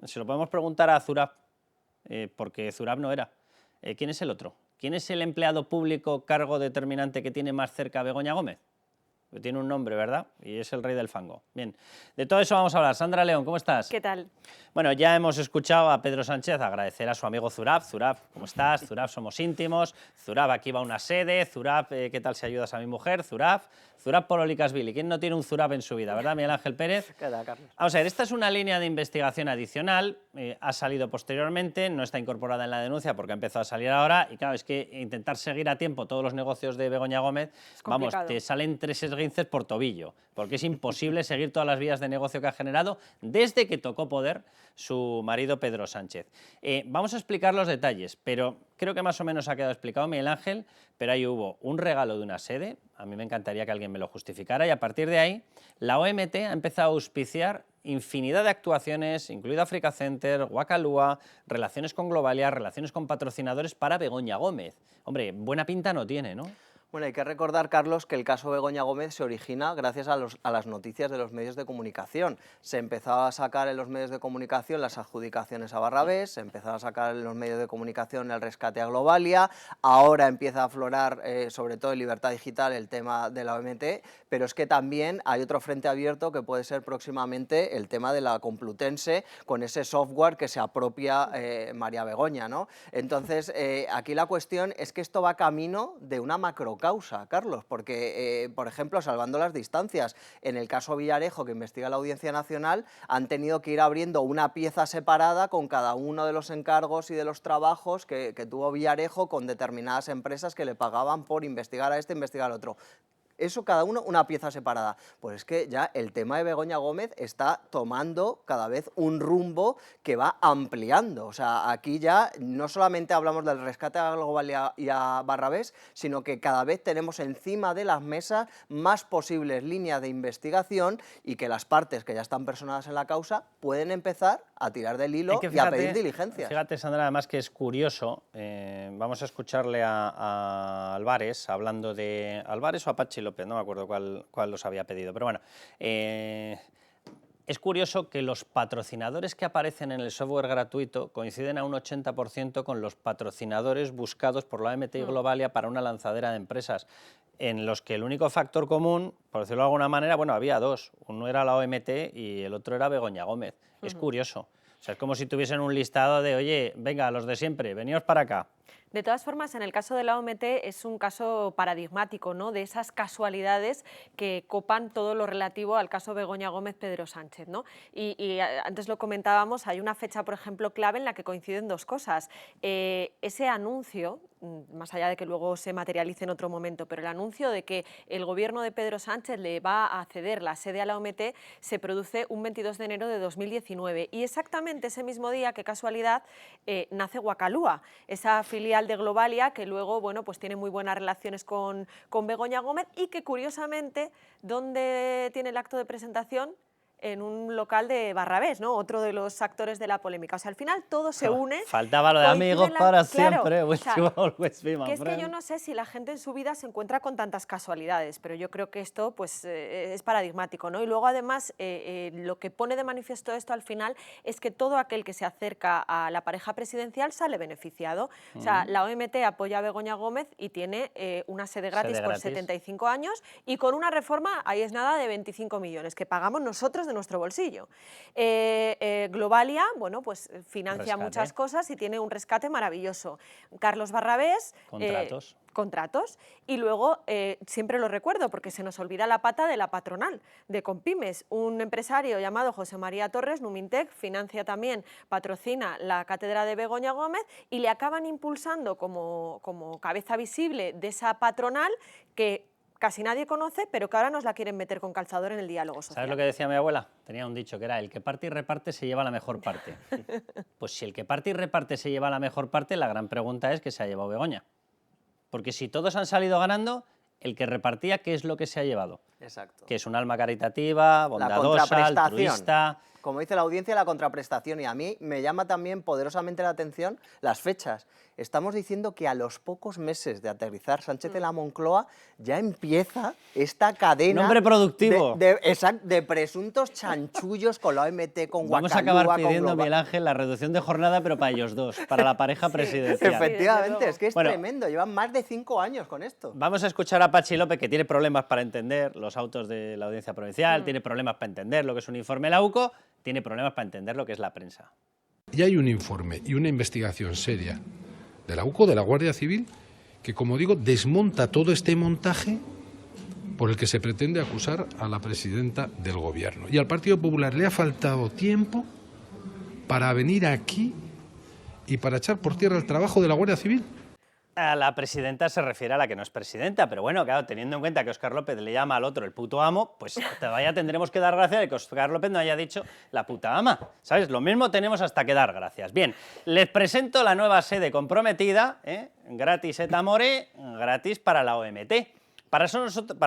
Se lo podemos preguntar a Zurab, porque Zurab no era. ¿Quién es el otro? ¿Quién es el empleado público cargo determinante que tiene más cerca a Begoña Gómez? Tiene un nombre, ¿verdad? Y es el rey del fango. Bien, de todo eso vamos a hablar. Sandra León, ¿cómo estás? ¿Qué tal? Bueno, ya hemos escuchado a Pedro Sánchez agradecer a su amigo Zurab. Zurab, ¿cómo estás? Zurab, somos íntimos. Zurab, aquí va una sede. Zurab, ¿qué tal si ayudas a mi mujer? Zurab por Olicasvili. ¿Quién no tiene un Zurab en su vida, verdad, Miguel Ángel Pérez? ¿Qué tal, Carlos? Vamos a ver, esta es una línea de investigación adicional, ha salido posteriormente, no está incorporada en la denuncia porque ha empezado a salir ahora, y claro, es que intentar seguir a tiempo todos los negocios de Begoña Gómez, vamos, te salen 3 esguinces por tobillo, porque es imposible seguir todas las vías de negocio que ha generado desde que tocó poder su marido Pedro Sánchez. Vamos a explicar los detalles, pero creo que más o menos ha quedado explicado, Miguel Ángel, pero ahí hubo un regalo de una sede, a mí me encantaría que alguien me lo justificara, y a partir de ahí la OMT ha empezado a auspiciar infinidad de actuaciones, incluido Africa Center, Wakalua, relaciones con Globalia, relaciones con patrocinadores para Begoña Gómez. Hombre, buena pinta no tiene, ¿no? Bueno, hay que recordar, Carlos, que el caso Begoña Gómez se origina gracias a las noticias de los medios de comunicación. Se empezaba a sacar en los medios de comunicación las adjudicaciones a Barrabés, se empezaba a sacar en los medios de comunicación el rescate a Globalia, ahora empieza a aflorar, sobre todo en Libertad Digital, el tema de la OMT, pero es que también hay otro frente abierto que puede ser próximamente el tema de la Complutense, con ese software que se apropia María Begoña, ¿no? Entonces, aquí la cuestión es que esto va camino de una macrocausa, Carlos, porque, por ejemplo, salvando las distancias, en el caso Villarejo, que investiga la Audiencia Nacional, han tenido que ir abriendo una pieza separada con cada uno de los encargos y de los trabajos que tuvo Villarejo con determinadas empresas que le pagaban por investigar a este, investigar al otro. Eso cada uno una pieza separada. Pues es que ya el tema de Begoña Gómez está tomando cada vez un rumbo que va ampliando. O sea, aquí ya no solamente hablamos del rescate a Globalia y a Barrabés, sino que cada vez tenemos encima de las mesas más posibles líneas de investigación y que las partes que ya están personadas en la causa pueden empezar a tirar del hilo y a pedir diligencias. Fíjate, Sandra, además que es curioso, vamos a escucharle a Álvarez, hablando de Álvarez o a Pachi López, no me acuerdo cuál los había pedido, pero bueno, es curioso que los patrocinadores que aparecen en el software gratuito coinciden a un 80% con los patrocinadores buscados por la OMT y Globalia para una lanzadera de empresas, en los que el único factor común, por decirlo de alguna manera, bueno, había dos, uno era la OMT y el otro era Begoña Gómez. Es curioso, o sea, es como si tuviesen un listado de, oye, venga, los de siempre, veníos para acá. De todas formas, en el caso de la OMT es un caso paradigmático, ¿no?, de esas casualidades que copan todo lo relativo al caso Begoña Gómez-Pedro Sánchez, ¿no? Y antes lo comentábamos, hay una fecha, por ejemplo, clave en la que coinciden dos cosas. Ese anuncio, más allá de que luego se materialice en otro momento, pero el anuncio de que el gobierno de Pedro Sánchez le va a ceder la sede a la OMT se produce un 22 de enero de 2019 y exactamente ese mismo día, qué casualidad, nace Wakalua, esa filial de Globalia que luego, bueno, pues tiene muy buenas relaciones con Begoña Gómez y que curiosamente, ¿dónde tiene el acto de presentación? En un local de Barrabés, ¿no?, otro de los actores de la polémica. O sea, al final todo se une. Faltaba lo de amigos para siempre. O sea, que es que yo no sé si la gente en su vida se encuentra con tantas casualidades, pero yo creo que esto pues, es paradigmático, ¿no? Y luego, además, lo que pone de manifiesto esto al final es que todo aquel que se acerca a la pareja presidencial sale beneficiado. O sea, la OMT apoya a Begoña Gómez y tiene una sede gratis por 75 años y con una reforma, ahí es nada, de 25 millones, que pagamos nosotros de nuestro bolsillo. Globalia, bueno, pues financia muchas cosas y tiene un rescate maravilloso. Carlos Barrabés... Contratos. Y luego, siempre lo recuerdo, porque se nos olvida la pata de la patronal, de Compymes. Un empresario llamado José María Torres, Numintec, financia también, patrocina la cátedra de Begoña Gómez y le acaban impulsando como cabeza visible de esa patronal que casi nadie conoce, pero que ahora nos la quieren meter con calzador en el diálogo social. ¿Sabes lo que decía mi abuela? Tenía un dicho que era, el que parte y reparte se lleva la mejor parte. Pues si el que parte y reparte se lleva la mejor parte, la gran pregunta es ¿qué se ha llevado Begoña? Porque si todos han salido ganando, el que repartía, ¿qué es lo que se ha llevado? Exacto. Que es un alma caritativa, bondadosa, altruista. Como dice la audiencia, la contraprestación. Y a mí me llama también poderosamente la atención las fechas. Estamos diciendo que a los pocos meses de aterrizar Sánchez en la Moncloa ya empieza esta cadena... Nombre productivo. De presuntos chanchullos con la OMT, con Guacalúa, Vamos a acabar pidiendo, Miguel Ángel, la reducción de jornada, pero para ellos dos, para la pareja presidencial. Efectivamente, es que es tremendo. Llevan más de 5 años con esto. Vamos a escuchar a Patxi López, que tiene problemas para entender los autos de la Audiencia Provincial, tiene problemas para entender lo que es un informe de la UCO, tiene problemas para entender lo que es la prensa. Y hay un informe y una investigación seria de la UCO, de la Guardia Civil, que, como digo, desmonta todo este montaje por el que se pretende acusar a la presidenta del Gobierno. Y al Partido Popular le ha faltado tiempo para venir aquí y para echar por tierra el trabajo de la Guardia Civil. A la presidenta se refiere a la que no es presidenta, pero bueno, claro, teniendo en cuenta que Óscar López le llama al otro el puto amo, pues todavía tendremos que dar gracias de que Óscar López no haya dicho la puta ama, ¿sabes? Lo mismo tenemos hasta que dar gracias. Bien, les presento la nueva sede comprometida, gratis et amore, gratis para la OMT. Para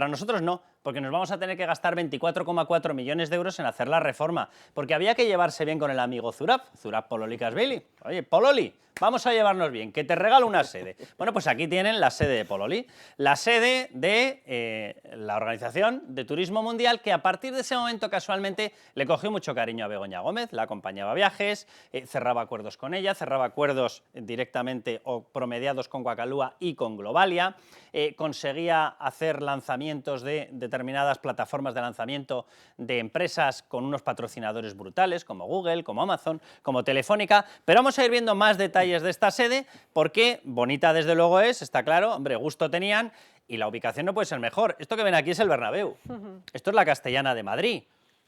nosotros no, porque nos vamos a tener que gastar 24,4 millones de euros en hacer la reforma, porque había que llevarse bien con el amigo Zurab Pololi-Casvili. Oye, Pololi, vamos a llevarnos bien, que te regalo una sede. Bueno, pues aquí tienen la sede de Pololi, la sede de la Organización de Turismo Mundial, que a partir de ese momento casualmente le cogió mucho cariño a Begoña Gómez, la acompañaba a viajes, cerraba acuerdos con ella, cerraba acuerdos directamente o promediados con Guacalúa y con Globalia, conseguía hacer lanzamientos de determinadas plataformas de lanzamiento de empresas con unos patrocinadores brutales, como Google, como Amazon, como Telefónica, pero vamos a ir viendo más detalles de esta sede, porque bonita desde luego es, está claro, hombre, gusto tenían, y la ubicación no puede ser mejor. Esto que ven aquí es el Bernabéu, esto es la Castellana de Madrid,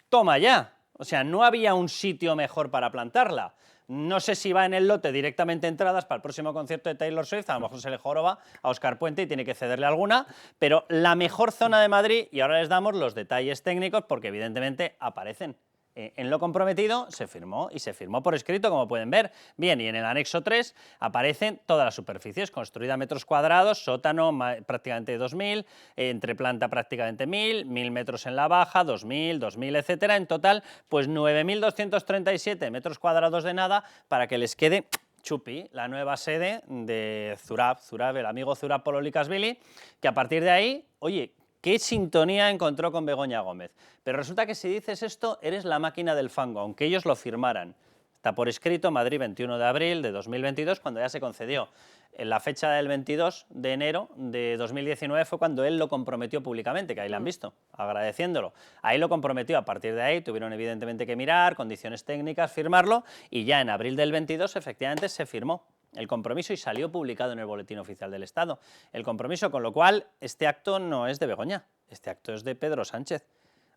toma ya, o sea, no había un sitio mejor para plantarla. No sé si va en el lote directamente entradas para el próximo concierto de Taylor Swift, a lo mejor se le joroba a Óscar Puente y tiene que cederle alguna, pero la mejor zona de Madrid, y ahora les damos los detalles técnicos porque evidentemente aparecen. En lo comprometido se firmó, y se firmó por escrito, como pueden ver. Bien, y en el anexo 3 aparecen todas las superficies, construida a metros cuadrados, sótano prácticamente 2.000, entreplanta prácticamente 1.000 metros en la baja, 2.000, etcétera. En total, pues 9.237 metros cuadrados de nada para que les quede chupi, la nueva sede de Zurab, el amigo Zurab Pololi-Casvili, que a partir de ahí, oye, ¿qué sintonía encontró con Begoña Gómez? Pero resulta que si dices esto, eres la máquina del fango, aunque ellos lo firmaran. Está por escrito, Madrid, 21 de abril de 2022, cuando ya se concedió. En la fecha del 22 de enero de 2019 fue cuando él lo comprometió públicamente, que ahí lo han visto, agradeciéndolo. Ahí lo comprometió, a partir de ahí tuvieron evidentemente que mirar, condiciones técnicas, firmarlo, y ya en abril del 22 efectivamente se firmó el compromiso y salió publicado en el Boletín Oficial del Estado. El compromiso, con lo cual este acto no es de Begoña, este acto es de Pedro Sánchez.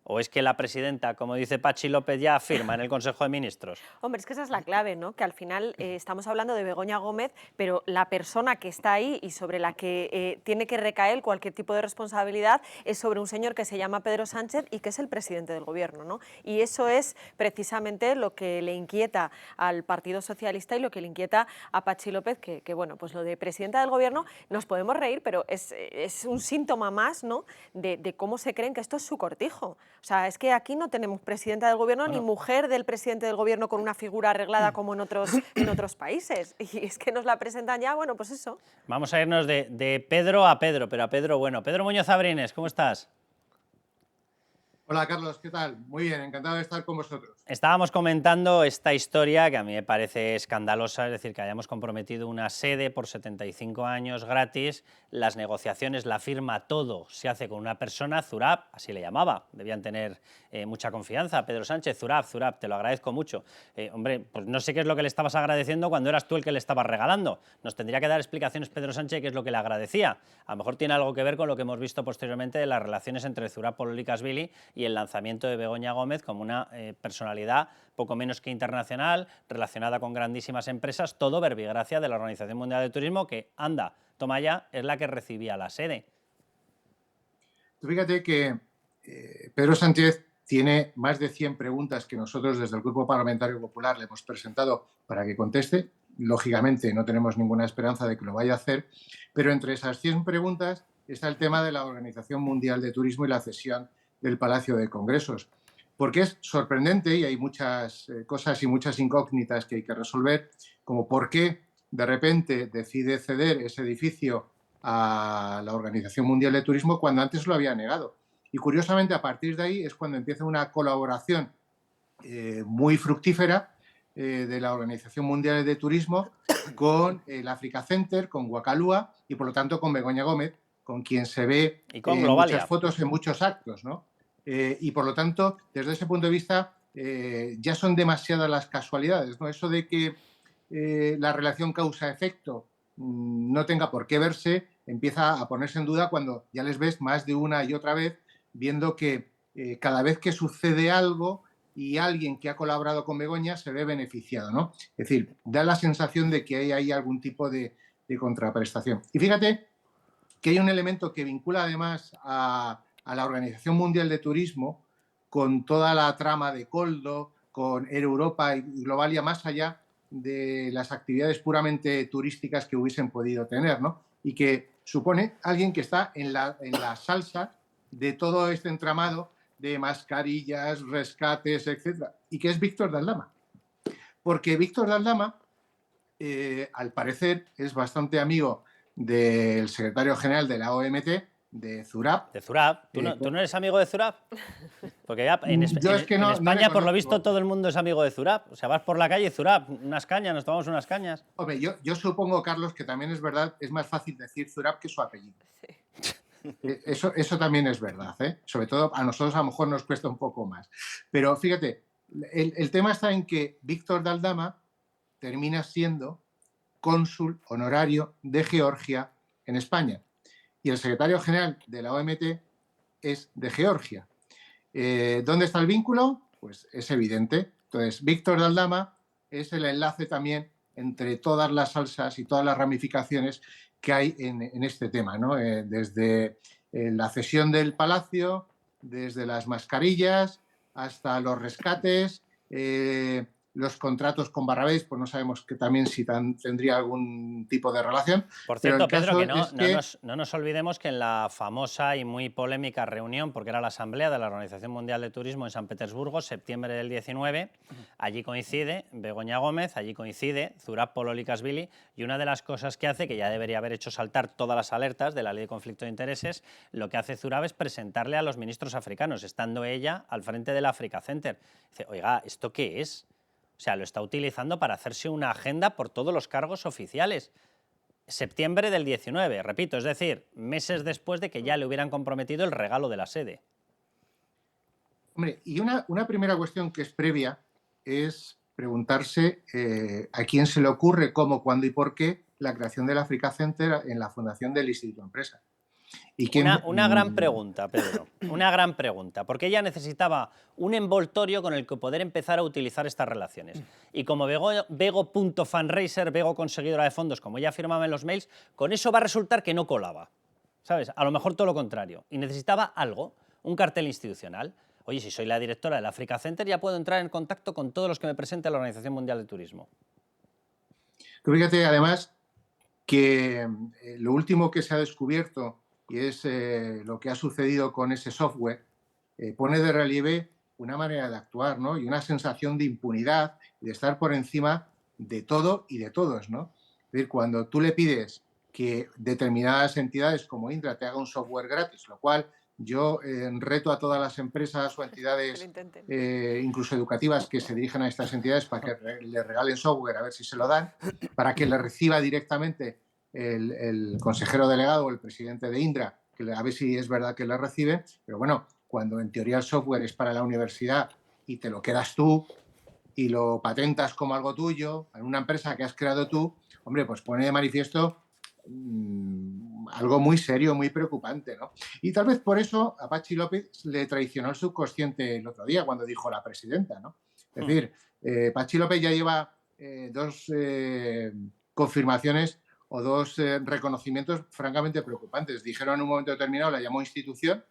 ¿O es que la presidenta, como dice Patxi López, ya firma en el Consejo de Ministros? Hombre, es que esa es la clave, ¿no? Que al final estamos hablando de Begoña Gómez, pero la persona que está ahí y sobre la que tiene que recaer cualquier tipo de responsabilidad es sobre un señor que se llama Pedro Sánchez y que es el presidente del Gobierno, ¿no? Y eso es precisamente lo que le inquieta al Partido Socialista y lo que le inquieta a Patxi López, que bueno, pues lo de presidenta del Gobierno nos podemos reír, pero es un síntoma más, ¿no?, de cómo se creen que esto es su cortijo. O sea, es que aquí no tenemos presidenta del Gobierno ni mujer del presidente del Gobierno con una figura arreglada como en otros países. Y es que nos la presentan ya, bueno, pues eso. Vamos a irnos de Pedro a Pedro, pero a Pedro bueno. Pedro Muñoz Abrines, ¿cómo estás? Hola Carlos, ¿qué tal? Muy bien, encantado de estar con vosotros. Estábamos comentando esta historia que a mí me parece escandalosa, es decir, que hayamos comprometido una sede por 75 años gratis, las negociaciones, la firma, todo se hace con una persona, Zurab, así le llamaba, debían tener mucha confianza, Pedro Sánchez, Zurab, te lo agradezco mucho. Hombre, pues no sé qué es lo que le estabas agradeciendo cuando eras tú el que le estabas regalando. Nos tendría que dar explicaciones Pedro Sánchez qué es lo que le agradecía. A lo mejor tiene algo que ver con lo que hemos visto posteriormente de las relaciones entre Zurab Pololi-Casvili y el lanzamiento de Begoña Gómez como una personalidad poco menos que internacional, relacionada con grandísimas empresas, todo verbigracia de la Organización Mundial de Turismo, que, anda, toma ya, es la que recibía la sede. Tú fíjate que Pedro Sánchez tiene más de 100 preguntas que nosotros desde el Grupo Parlamentario Popular le hemos presentado para que conteste. Lógicamente no tenemos ninguna esperanza de que lo vaya a hacer, pero entre esas 100 preguntas está el tema de la Organización Mundial de Turismo y la cesión del Palacio de Congresos. Porque es sorprendente y hay muchas cosas y muchas incógnitas que hay que resolver, como por qué de repente decide ceder ese edificio a la Organización Mundial de Turismo cuando antes lo había negado. Y curiosamente, a partir de ahí es cuando empieza una colaboración muy fructífera de la Organización Mundial de Turismo con el Africa Center, con Wakalua y por lo tanto con Begoña Gómez, con quien se ve en muchas fotos en muchos actos, ¿no? Y por lo tanto, desde ese punto de vista, ya son demasiadas las casualidades, ¿no? Eso de que la relación causa-efecto no tenga por qué verse, empieza a ponerse en duda cuando ya les ves más de una y otra vez, viendo que cada vez que sucede algo y alguien que ha colaborado con Begoña se ve beneficiado, ¿no? Es decir, da la sensación de que hay ahí algún tipo de contraprestación. Y fíjate que hay un elemento que vincula además a la Organización Mundial de Turismo con toda la trama de Koldo, con Air Europa y Globalia, más allá de las actividades puramente turísticas que hubiesen podido tener, ¿no? Y que supone alguien que está en la salsa de todo este entramado de mascarillas, rescates, etcétera, y que es Víctor de Aldama. Porque Víctor de Aldama, al parecer, es bastante amigo del secretario general de la OMT, de Zurab. ¿De Zurab? ¿Tú no eres amigo de Zurab? Porque ya en España, por lo visto, todo el mundo es amigo de Zurab. O sea, vas por la calle y Zurab, unas cañas, nos tomamos unas cañas. Hombre, yo supongo, Carlos, que también es verdad, es más fácil decir Zurab que su apellido. Sí. Eso también es verdad, ¿eh? Sobre todo a nosotros a lo mejor nos cuesta un poco más. Pero fíjate, el tema está en que Víctor de Aldama termina siendo cónsul honorario de Georgia en España. Y el secretario general de la OMT es de Georgia. ¿Dónde está el vínculo? Pues es evidente. Entonces, Víctor de Aldama es el enlace también entre todas las salsas y todas las ramificaciones que hay en este tema, ¿no? Desde la cesión del palacio, desde las mascarillas hasta los rescates, los contratos con Barrabés, pues no sabemos que también si tendría algún tipo de relación. Por cierto, Pedro, que no nos olvidemos que en la famosa y muy polémica reunión, porque era la asamblea de la Organización Mundial de Turismo en San Petersburgo, septiembre del 19, allí coincide Begoña Gómez, allí coincide Zurab Pololikashvili, y una de las cosas que hace, que ya debería haber hecho saltar todas las alertas de la ley de conflicto de intereses, lo que hace Zurab es presentarle a los ministros africanos, estando ella al frente del Africa Center. Dice, oiga, ¿esto qué es? O sea, lo está utilizando para hacerse una agenda por todos los cargos oficiales. Septiembre del 19, repito, es decir, meses después de que ya le hubieran comprometido el regalo de la sede. Hombre, y una primera cuestión que es previa es preguntarse a quién se le ocurre, cómo, cuándo y por qué la creación del Africa Center en la fundación del Instituto Empresa. Una gran pregunta, Pedro, una gran pregunta, porque ella necesitaba un envoltorio con el que poder empezar a utilizar estas relaciones. Y como Bego.fundraiser, Bego conseguidora de fondos, como ella afirmaba en los mails, con eso va a resultar que no colaba, ¿sabes? A lo mejor todo lo contrario. Y necesitaba algo, un cartel institucional. Oye, si soy la directora del Africa Center, ya puedo entrar en contacto con todos los que me presente la Organización Mundial de Turismo. Fíjate, además, que lo último que se ha descubierto y es lo que ha sucedido con ese software, pone de relieve una manera de actuar, ¿no? Y una sensación de impunidad y de estar por encima de todo y de todos, ¿no? Es decir, cuando tú le pides que determinadas entidades como Indra te haga un software gratis, lo cual yo reto a todas las empresas o entidades, incluso educativas, que se dirigen a estas entidades para que le regalen software, a ver si se lo dan, para que le reciba directamente el consejero delegado o el presidente de Indra, que a ver si es verdad que le recibe, pero bueno, cuando en teoría el software es para la universidad y te lo quedas tú y lo patentas como algo tuyo, en una empresa que has creado tú, hombre, pues pone de manifiesto algo muy serio, muy preocupante, ¿no? Y tal vez por eso a Patxi López le traicionó el subconsciente el otro día cuando dijo la presidenta, ¿no? Es decir, Patxi López ya lleva dos confirmaciones o dos reconocimientos francamente preocupantes. Dijeron en un momento determinado, la llamó institución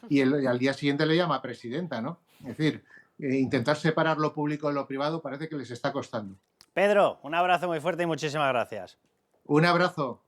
y al día siguiente le llama presidenta, ¿no? Es decir, intentar separar lo público de lo privado parece que les está costando. Pedro, un abrazo muy fuerte y muchísimas gracias. Un abrazo.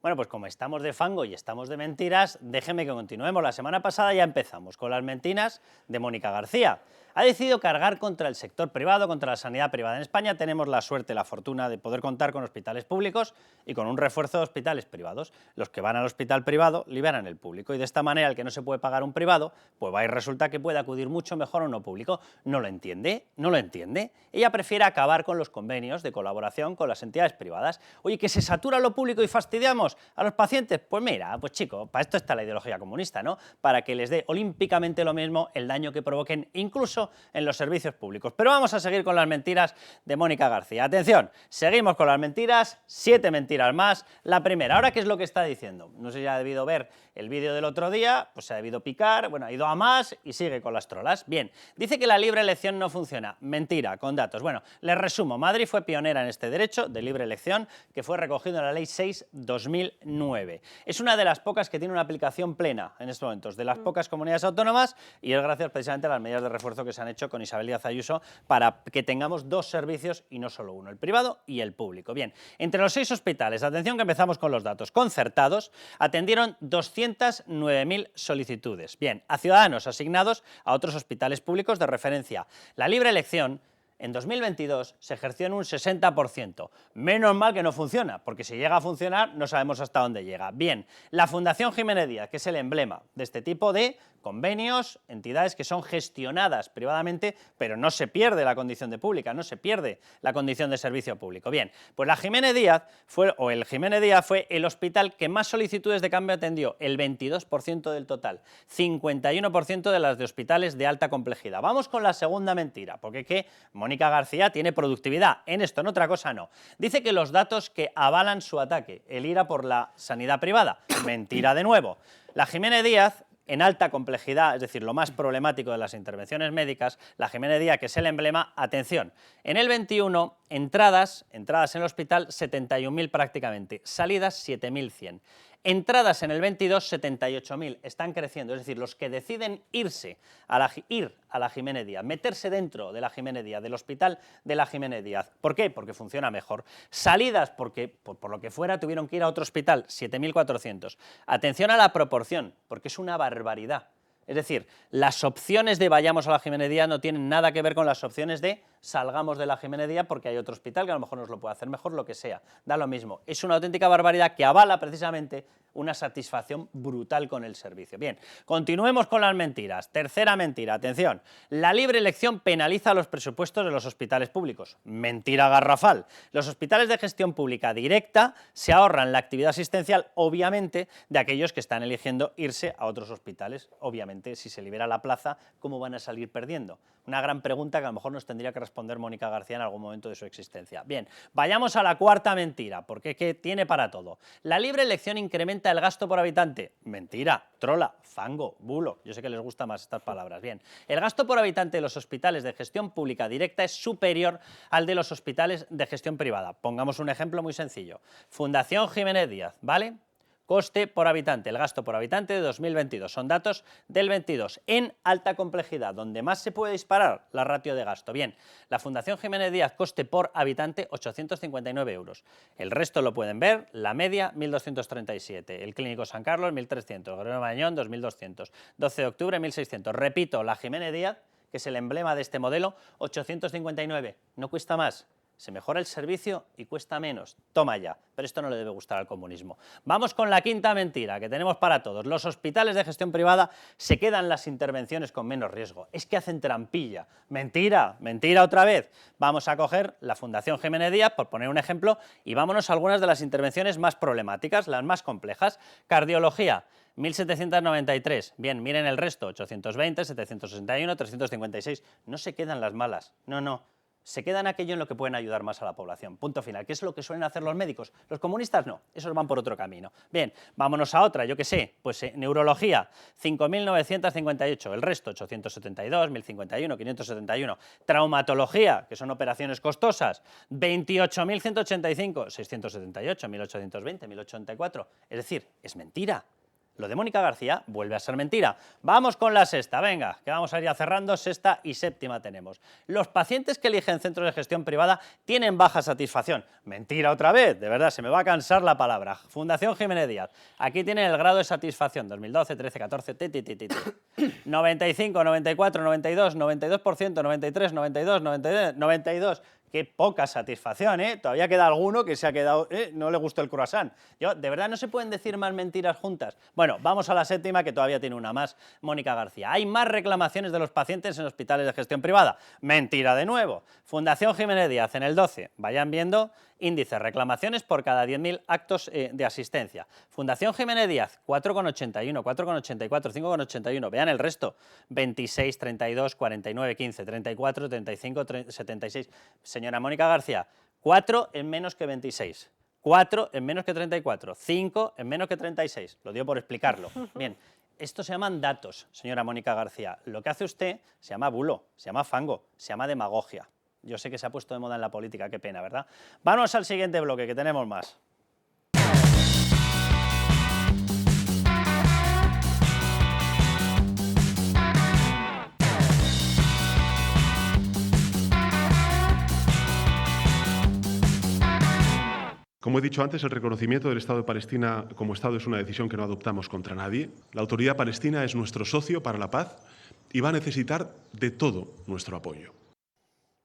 Bueno, pues como estamos de fango y estamos de mentiras, déjeme que continuemos. La semana pasada ya empezamos con las mentiras de Mónica García. Ha decidido cargar contra el sector privado, contra la sanidad privada. En España tenemos la suerte, la fortuna de poder contar con hospitales públicos y con un refuerzo de hospitales privados. Los que van al hospital privado liberan el público y de esta manera el que no se puede pagar un privado, pues va y resulta que puede acudir mucho mejor a uno público. ¿No lo entiende? ¿No lo entiende? Ella prefiere acabar con los convenios de colaboración con las entidades privadas. Oye, ¿que se satura lo público y fastidiamos a los pacientes? Pues mira, pues chico, para esto está la ideología comunista, ¿no? Para que les dé olímpicamente lo mismo el daño que provoquen incluso en los servicios públicos. Pero vamos a seguir con las mentiras de Mónica García. Atención, seguimos con las mentiras, 7 mentiras más. La primera, ¿ahora qué es lo que está diciendo? No sé si ha debido ver el vídeo del otro día, pues se ha debido picar, bueno, ha ido a más y sigue con las trolas. Bien, dice que la libre elección no funciona. Mentira, con datos. Bueno, les resumo, Madrid fue pionera en este derecho de libre elección que fue recogido en la Ley 6/2009. Es una de las pocas que tiene una aplicación plena en estos momentos, de las pocas comunidades autónomas, y es gracias precisamente a las medidas de refuerzo que se han hecho con Isabel Díaz Ayuso para que tengamos 2 servicios y no solo uno, el privado y el público. Bien, entre los 6 hospitales, atención que empezamos con los datos, concertados atendieron 209.000 solicitudes. Bien, a ciudadanos asignados a otros hospitales públicos de referencia. La libre elección en 2022 se ejerció en un 60%. Menos mal que no funciona, porque si llega a funcionar no sabemos hasta dónde llega. Bien, la Fundación Jiménez Díaz, que es el emblema de este tipo de convenios, entidades que son gestionadas privadamente, pero no se pierde la condición de pública, no se pierde la condición de servicio público. Bien, pues la Jiménez Díaz el Jiménez Díaz fue el hospital que más solicitudes de cambio atendió, el 22% del total, 51% de las de hospitales de alta complejidad. Vamos con la segunda mentira, porque que Mónica García tiene productividad, en esto, en otra cosa no. Dice que los datos que avalan su ataque, el ir a por la sanidad privada, mentira de nuevo. La Jiménez Díaz, en alta complejidad, es decir, lo más problemático de las intervenciones médicas, la Jiménez Díaz, que es el emblema, atención, en el 21, entradas en el hospital 71.000 prácticamente, salidas 7.100. Entradas en el 22, 78.000, están creciendo, es decir, los que deciden ir a la Jiménez Díaz, meterse dentro de la Jiménez Díaz, del hospital de la Jiménez Díaz. ¿Por qué? Porque funciona mejor. Salidas, porque por lo que fuera tuvieron que ir a otro hospital, 7.400. Atención a la proporción, porque es una barbaridad. Es decir, las opciones de vayamos a la Jiménez Díaz no tienen nada que ver con las opciones de salgamos de la Jiménez Díaz porque hay otro hospital que a lo mejor nos lo puede hacer mejor, lo que sea. Da lo mismo. Es una auténtica barbaridad que avala precisamente una satisfacción brutal con el servicio. Bien, continuemos con las mentiras. Tercera mentira, atención. La libre elección penaliza los presupuestos de los hospitales públicos. Mentira garrafal. Los hospitales de gestión pública directa se ahorran la actividad asistencial, obviamente, de aquellos que están eligiendo irse a otros hospitales. Obviamente, si se libera la plaza, ¿cómo van a salir perdiendo? Una gran pregunta que a lo mejor nos tendría que responder Mónica García en algún momento de su existencia. Bien, vayamos a la cuarta mentira, porque ¿qué tiene para todo? La libre elección incrementa el gasto por habitante. Mentira, trola, fango, bulo. Yo sé que les gustan más estas palabras. Bien, el gasto por habitante de los hospitales de gestión pública directa es superior al de los hospitales de gestión privada. Pongamos un ejemplo muy sencillo. Fundación Jiménez Díaz, ¿vale? Coste por habitante, el gasto por habitante de 2022, son datos del 22, en alta complejidad, donde más se puede disparar la ratio de gasto. Bien, la Fundación Jiménez Díaz, coste por habitante 859 euros. El resto lo pueden ver, la media 1.237, el Clínico San Carlos 1.300, el Gregorio Marañón 2.200, 12 de octubre 1.600. Repito, la Jiménez Díaz, que es el emblema de este modelo, 859, no cuesta más. Se mejora el servicio y cuesta menos. Toma ya, pero esto no le debe gustar al comunismo. Vamos con la quinta mentira que tenemos para todos. Los hospitales de gestión privada se quedan las intervenciones con menos riesgo. Es que hacen trampilla. Mentira, mentira otra vez. Vamos a coger la Fundación Jiménez Díaz, por poner un ejemplo, y vámonos a algunas de las intervenciones más problemáticas, las más complejas. Cardiología. 1.793. Bien, miren el resto. 820, 761, 356. No se quedan las malas. No. Se quedan aquello en lo que pueden ayudar más a la población. Punto final. ¿Qué es lo que suelen hacer los médicos? Los comunistas no, esos van por otro camino. Bien, vámonos a otra, yo qué sé, pues neurología, 5.958, el resto 872, 1.051, 571. Traumatología, que son operaciones costosas, 28.185, 678, 1.820, 1.084. Es decir, es mentira. Lo de Mónica García vuelve a ser mentira. Vamos con la sexta, venga, que vamos a ir ya cerrando, sexta y séptima tenemos. Los pacientes que eligen centros de gestión privada tienen baja satisfacción. Mentira otra vez, de verdad, se me va a cansar la palabra. Fundación Jiménez Díaz, aquí tienen el grado de satisfacción, 2012, 13, 14, 95, 94, 92, 92%, 93, 92, 92, 92. Qué poca satisfacción, ¿eh? Todavía queda alguno que se ha quedado, no le gustó el croissant. De verdad, no se pueden decir más mentiras juntas. Bueno, vamos a la séptima, que todavía tiene una más, Mónica García. Hay más reclamaciones de los pacientes en hospitales de gestión privada. Mentira de nuevo. Fundación Jiménez Díaz, en el 12, vayan viendo, índice, reclamaciones por cada 10.000 actos de asistencia. Fundación Jiménez Díaz, 4,81, 4,84, 5,81. Vean el resto, 26, 32, 49, 15, 34, 35, 76. Señora Mónica García, 4 en menos que 26, 4 en menos que 34, 5 en menos que 36. Lo digo por explicarlo. Bien, esto se llaman datos, señora Mónica García. Lo que hace usted se llama bulo, se llama fango, se llama demagogia. Yo sé que se ha puesto de moda en la política, qué pena, ¿verdad? Vamos al siguiente bloque, que tenemos más. Como he dicho antes, el reconocimiento del Estado de Palestina como Estado es una decisión que no adoptamos contra nadie. La Autoridad Palestina es nuestro socio para la paz y va a necesitar de todo nuestro apoyo.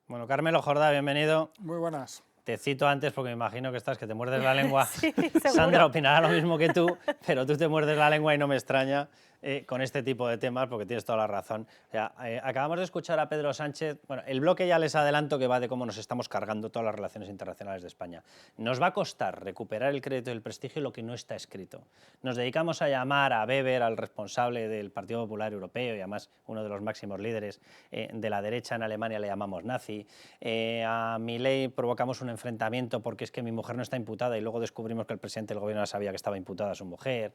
Bueno, Carmelo Jordá, bienvenido. Muy buenas. Te cito antes porque me imagino que estás, que te muerdes la lengua. Sí, Sandra opinará lo mismo que tú, pero tú te muerdes la lengua y no me extraña con este tipo de temas, porque tienes toda la razón. O sea, acabamos de escuchar a Pedro Sánchez. Bueno, el bloque ya les adelanto que va de cómo nos estamos cargando todas las relaciones internacionales de España. Nos va a costar recuperar el crédito y el prestigio lo que no está escrito. Nos dedicamos a llamar a Weber, al responsable del Partido Popular Europeo y además uno de los máximos líderes de la derecha en Alemania, le llamamos nazi. A Milei provocamos un enfrentamiento porque es que mi mujer no está imputada y luego descubrimos que el presidente del gobierno sabía que estaba imputada su mujer.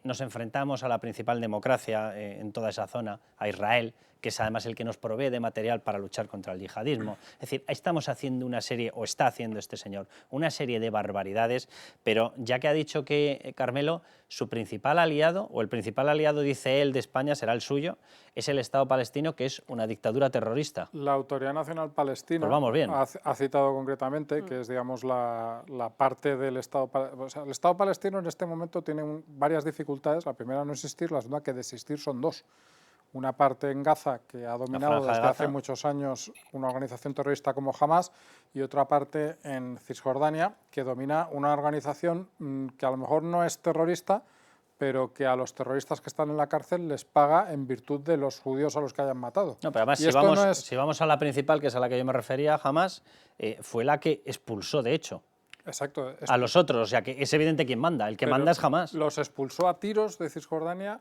Nos enfrentamos a la principal democracia en toda esa zona, a Israel, que es además el que nos provee de material para luchar contra el yihadismo. Es decir, estamos haciendo una serie, o está haciendo este señor, una serie de barbaridades, pero ya que ha dicho que Carmelo, su principal aliado, o el principal aliado, dice él, de España, será el suyo, es el Estado palestino, que es una dictadura terrorista. La Autoridad Nacional Palestina pues vamos bien. Ha citado concretamente que es, digamos, la parte del Estado. O sea, el Estado palestino en este momento tiene varias dificultades. La primera, no existir; la segunda, que desistir, son dos. Una parte en Gaza, que ha dominado desde hace muchos años una organización terrorista como Hamas, y otra parte en Cisjordania, que domina una organización que a lo mejor no es terrorista, pero que a los terroristas que están en la cárcel les paga en virtud de los judíos a los que hayan matado. No, pero además, si vamos a la principal, que es a la que yo me refería, Hamas, fue la que expulsó, de hecho, exacto, a los otros. O sea, que es evidente quién manda. El que manda es Hamas. Los expulsó a tiros de Cisjordania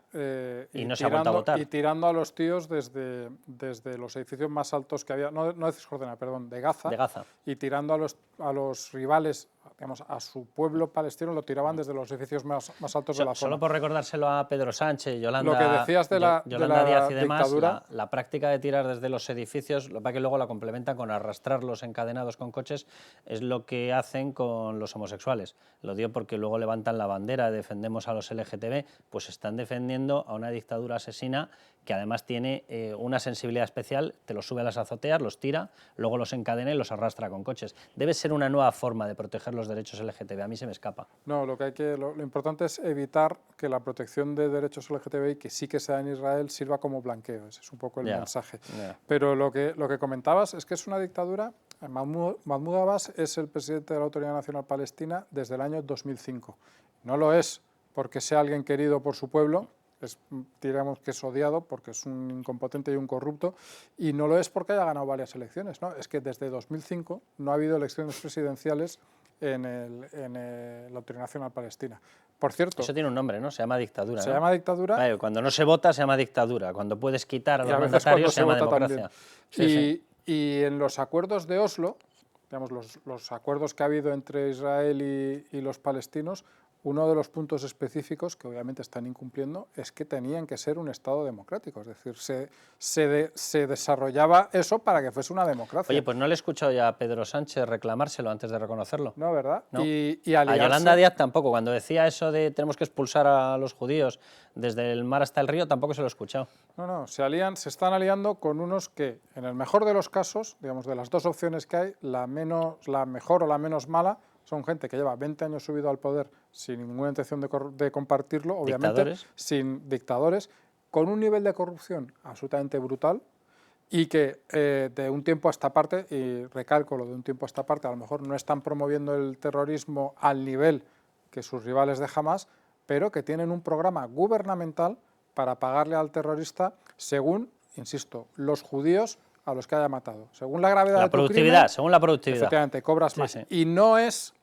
y no se ha vuelto a votar. Y tirando a los tíos desde los edificios más altos que había, no de Cisjordania, perdón, de Gaza. Y tirando a los rivales, digamos, a su pueblo palestino, lo tiraban desde los edificios más altos de la zona. Solo por recordárselo a Pedro Sánchez, Yolanda, lo que decías de la Díaz y demás, dictadura, la práctica de tirar desde los edificios, lo que pasa que luego la complementan con arrastrarlos encadenados con coches, es lo que hacen con los homosexuales. Lo digo porque luego levantan la bandera, defendemos a los LGTB, pues están defendiendo a una dictadura asesina que además tiene una sensibilidad especial, te los sube a las azoteas, los tira, luego los encadena y los arrastra con coches. Debe ser una nueva forma de proteger los derechos LGTB, a mí se me escapa. No, lo importante es evitar que la protección de derechos LGTBI, que sí que se da en Israel, sirva como blanqueo. Ese es un poco el mensaje. Pero lo que comentabas es que es una dictadura. Mahmoud Abbas es el presidente de la Autoridad Nacional Palestina desde el año 2005. No lo es porque sea alguien querido por su pueblo, digamos que es odiado porque es un incompetente y un corrupto, y no lo es porque haya ganado varias elecciones, ¿no? Es que desde 2005 no ha habido elecciones presidenciales en la Autoridad Nacional Palestina. Por cierto, eso tiene un nombre, ¿no? Se llama dictadura. Se llama dictadura. Claro, cuando no se vota se llama dictadura, cuando puedes quitar a los mandatarios se llama democracia. Y en los acuerdos de Oslo, digamos, los acuerdos que ha habido entre Israel y los palestinos, uno de los puntos específicos que obviamente están incumpliendo es que tenían que ser un Estado democrático, es decir, se desarrollaba eso para que fuese una democracia. Oye, pues no le he escuchado ya a Pedro Sánchez reclamárselo antes de reconocerlo. No, ¿verdad? No. Y a Yolanda Díaz tampoco, cuando decía eso de tenemos que expulsar a los judíos desde el mar hasta el río, tampoco se lo he escuchado. No, se están aliando con unos que, en el mejor de los casos, digamos, de las dos opciones que hay, la mejor o la menos mala, son gente que lleva 20 años subido al poder sin ninguna intención de compartirlo, obviamente, sin dictadores, con un nivel de corrupción absolutamente brutal y que de un tiempo a esta parte, y recalco lo de un tiempo a esta parte, a lo mejor no están promoviendo el terrorismo al nivel que sus rivales de Hamás, pero que tienen un programa gubernamental para pagarle al terrorista según, insisto, los judíos a los que haya matado. Según la gravedad de tu crimen, según la productividad. Efectivamente, cobras más. Sí. Y no es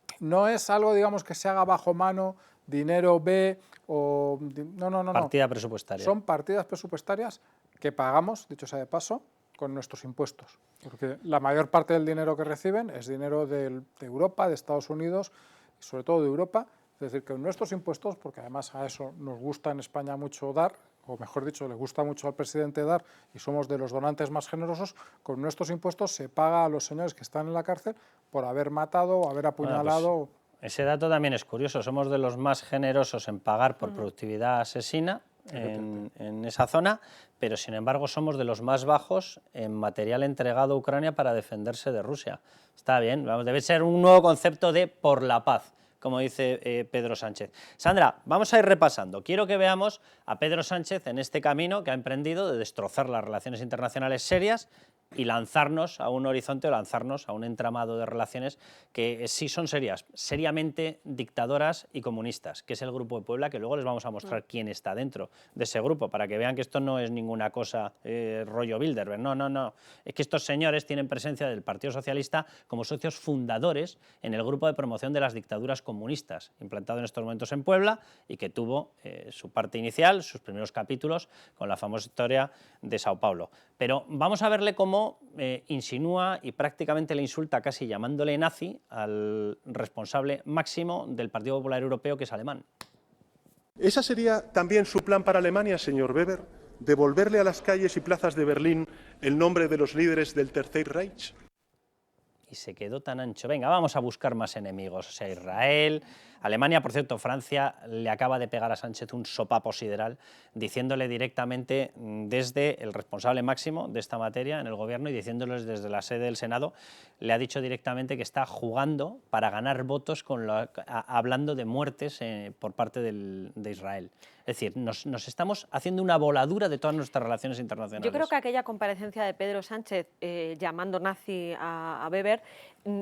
algo, digamos, que se haga bajo mano, dinero B o... No. Partida presupuestaria. Son partidas presupuestarias que pagamos, dicho sea de paso, con nuestros impuestos. Porque la mayor parte del dinero que reciben es dinero de Europa, de Estados Unidos, y sobre todo de Europa. Es decir, que nuestros impuestos, porque además a eso nos gusta en España mucho dar, o mejor dicho, le gusta mucho al presidente dar, y somos de los donantes más generosos, con nuestros impuestos se paga a los señores que están en la cárcel por haber matado o haber apuñalado. Bueno, pues ese dato también es curioso, somos de los más generosos en pagar por productividad asesina en esa zona, pero sin embargo somos de los más bajos en material entregado a Ucrania para defenderse de Rusia. Está bien, debe ser un nuevo concepto de por la paz, como dice Pedro Sánchez. Sandra, vamos a ir repasando. Quiero que veamos a Pedro Sánchez en este camino que ha emprendido de destrozar las relaciones internacionales serias y lanzarnos a un horizonte o lanzarnos a un entramado de relaciones que sí son serias, seriamente dictadoras y comunistas, que es el Grupo de Puebla, que luego les vamos a mostrar quién está dentro de ese grupo, para que vean que esto no es ninguna cosa rollo Bilderberg, no, es que estos señores tienen presencia del Partido Socialista como socios fundadores en el Grupo de Promoción de las Dictaduras Comunistas, implantado en estos momentos en Puebla y que tuvo su parte inicial, sus primeros capítulos, con la famosa historia de Sao Paulo. Pero vamos a verle cómo insinúa y prácticamente le insulta, casi llamándole nazi, al responsable máximo del Partido Popular Europeo, que es alemán. ¿Esa sería también su plan para Alemania, señor Weber? ¿Devolverle a las calles y plazas de Berlín el nombre de los líderes del Tercer Reich? Y se quedó tan ancho. Venga, vamos a buscar más enemigos. O sea, Israel, Alemania, por cierto, Francia le acaba de pegar a Sánchez un sopapo sideral, diciéndole directamente desde el responsable máximo de esta materia en el gobierno y diciéndoles desde la sede del Senado, le ha dicho directamente que está jugando para ganar votos hablando de muertes por parte de Israel. Es decir, nos estamos haciendo una voladura de todas nuestras relaciones internacionales. Yo creo que aquella comparecencia de Pedro Sánchez llamando nazi a Weber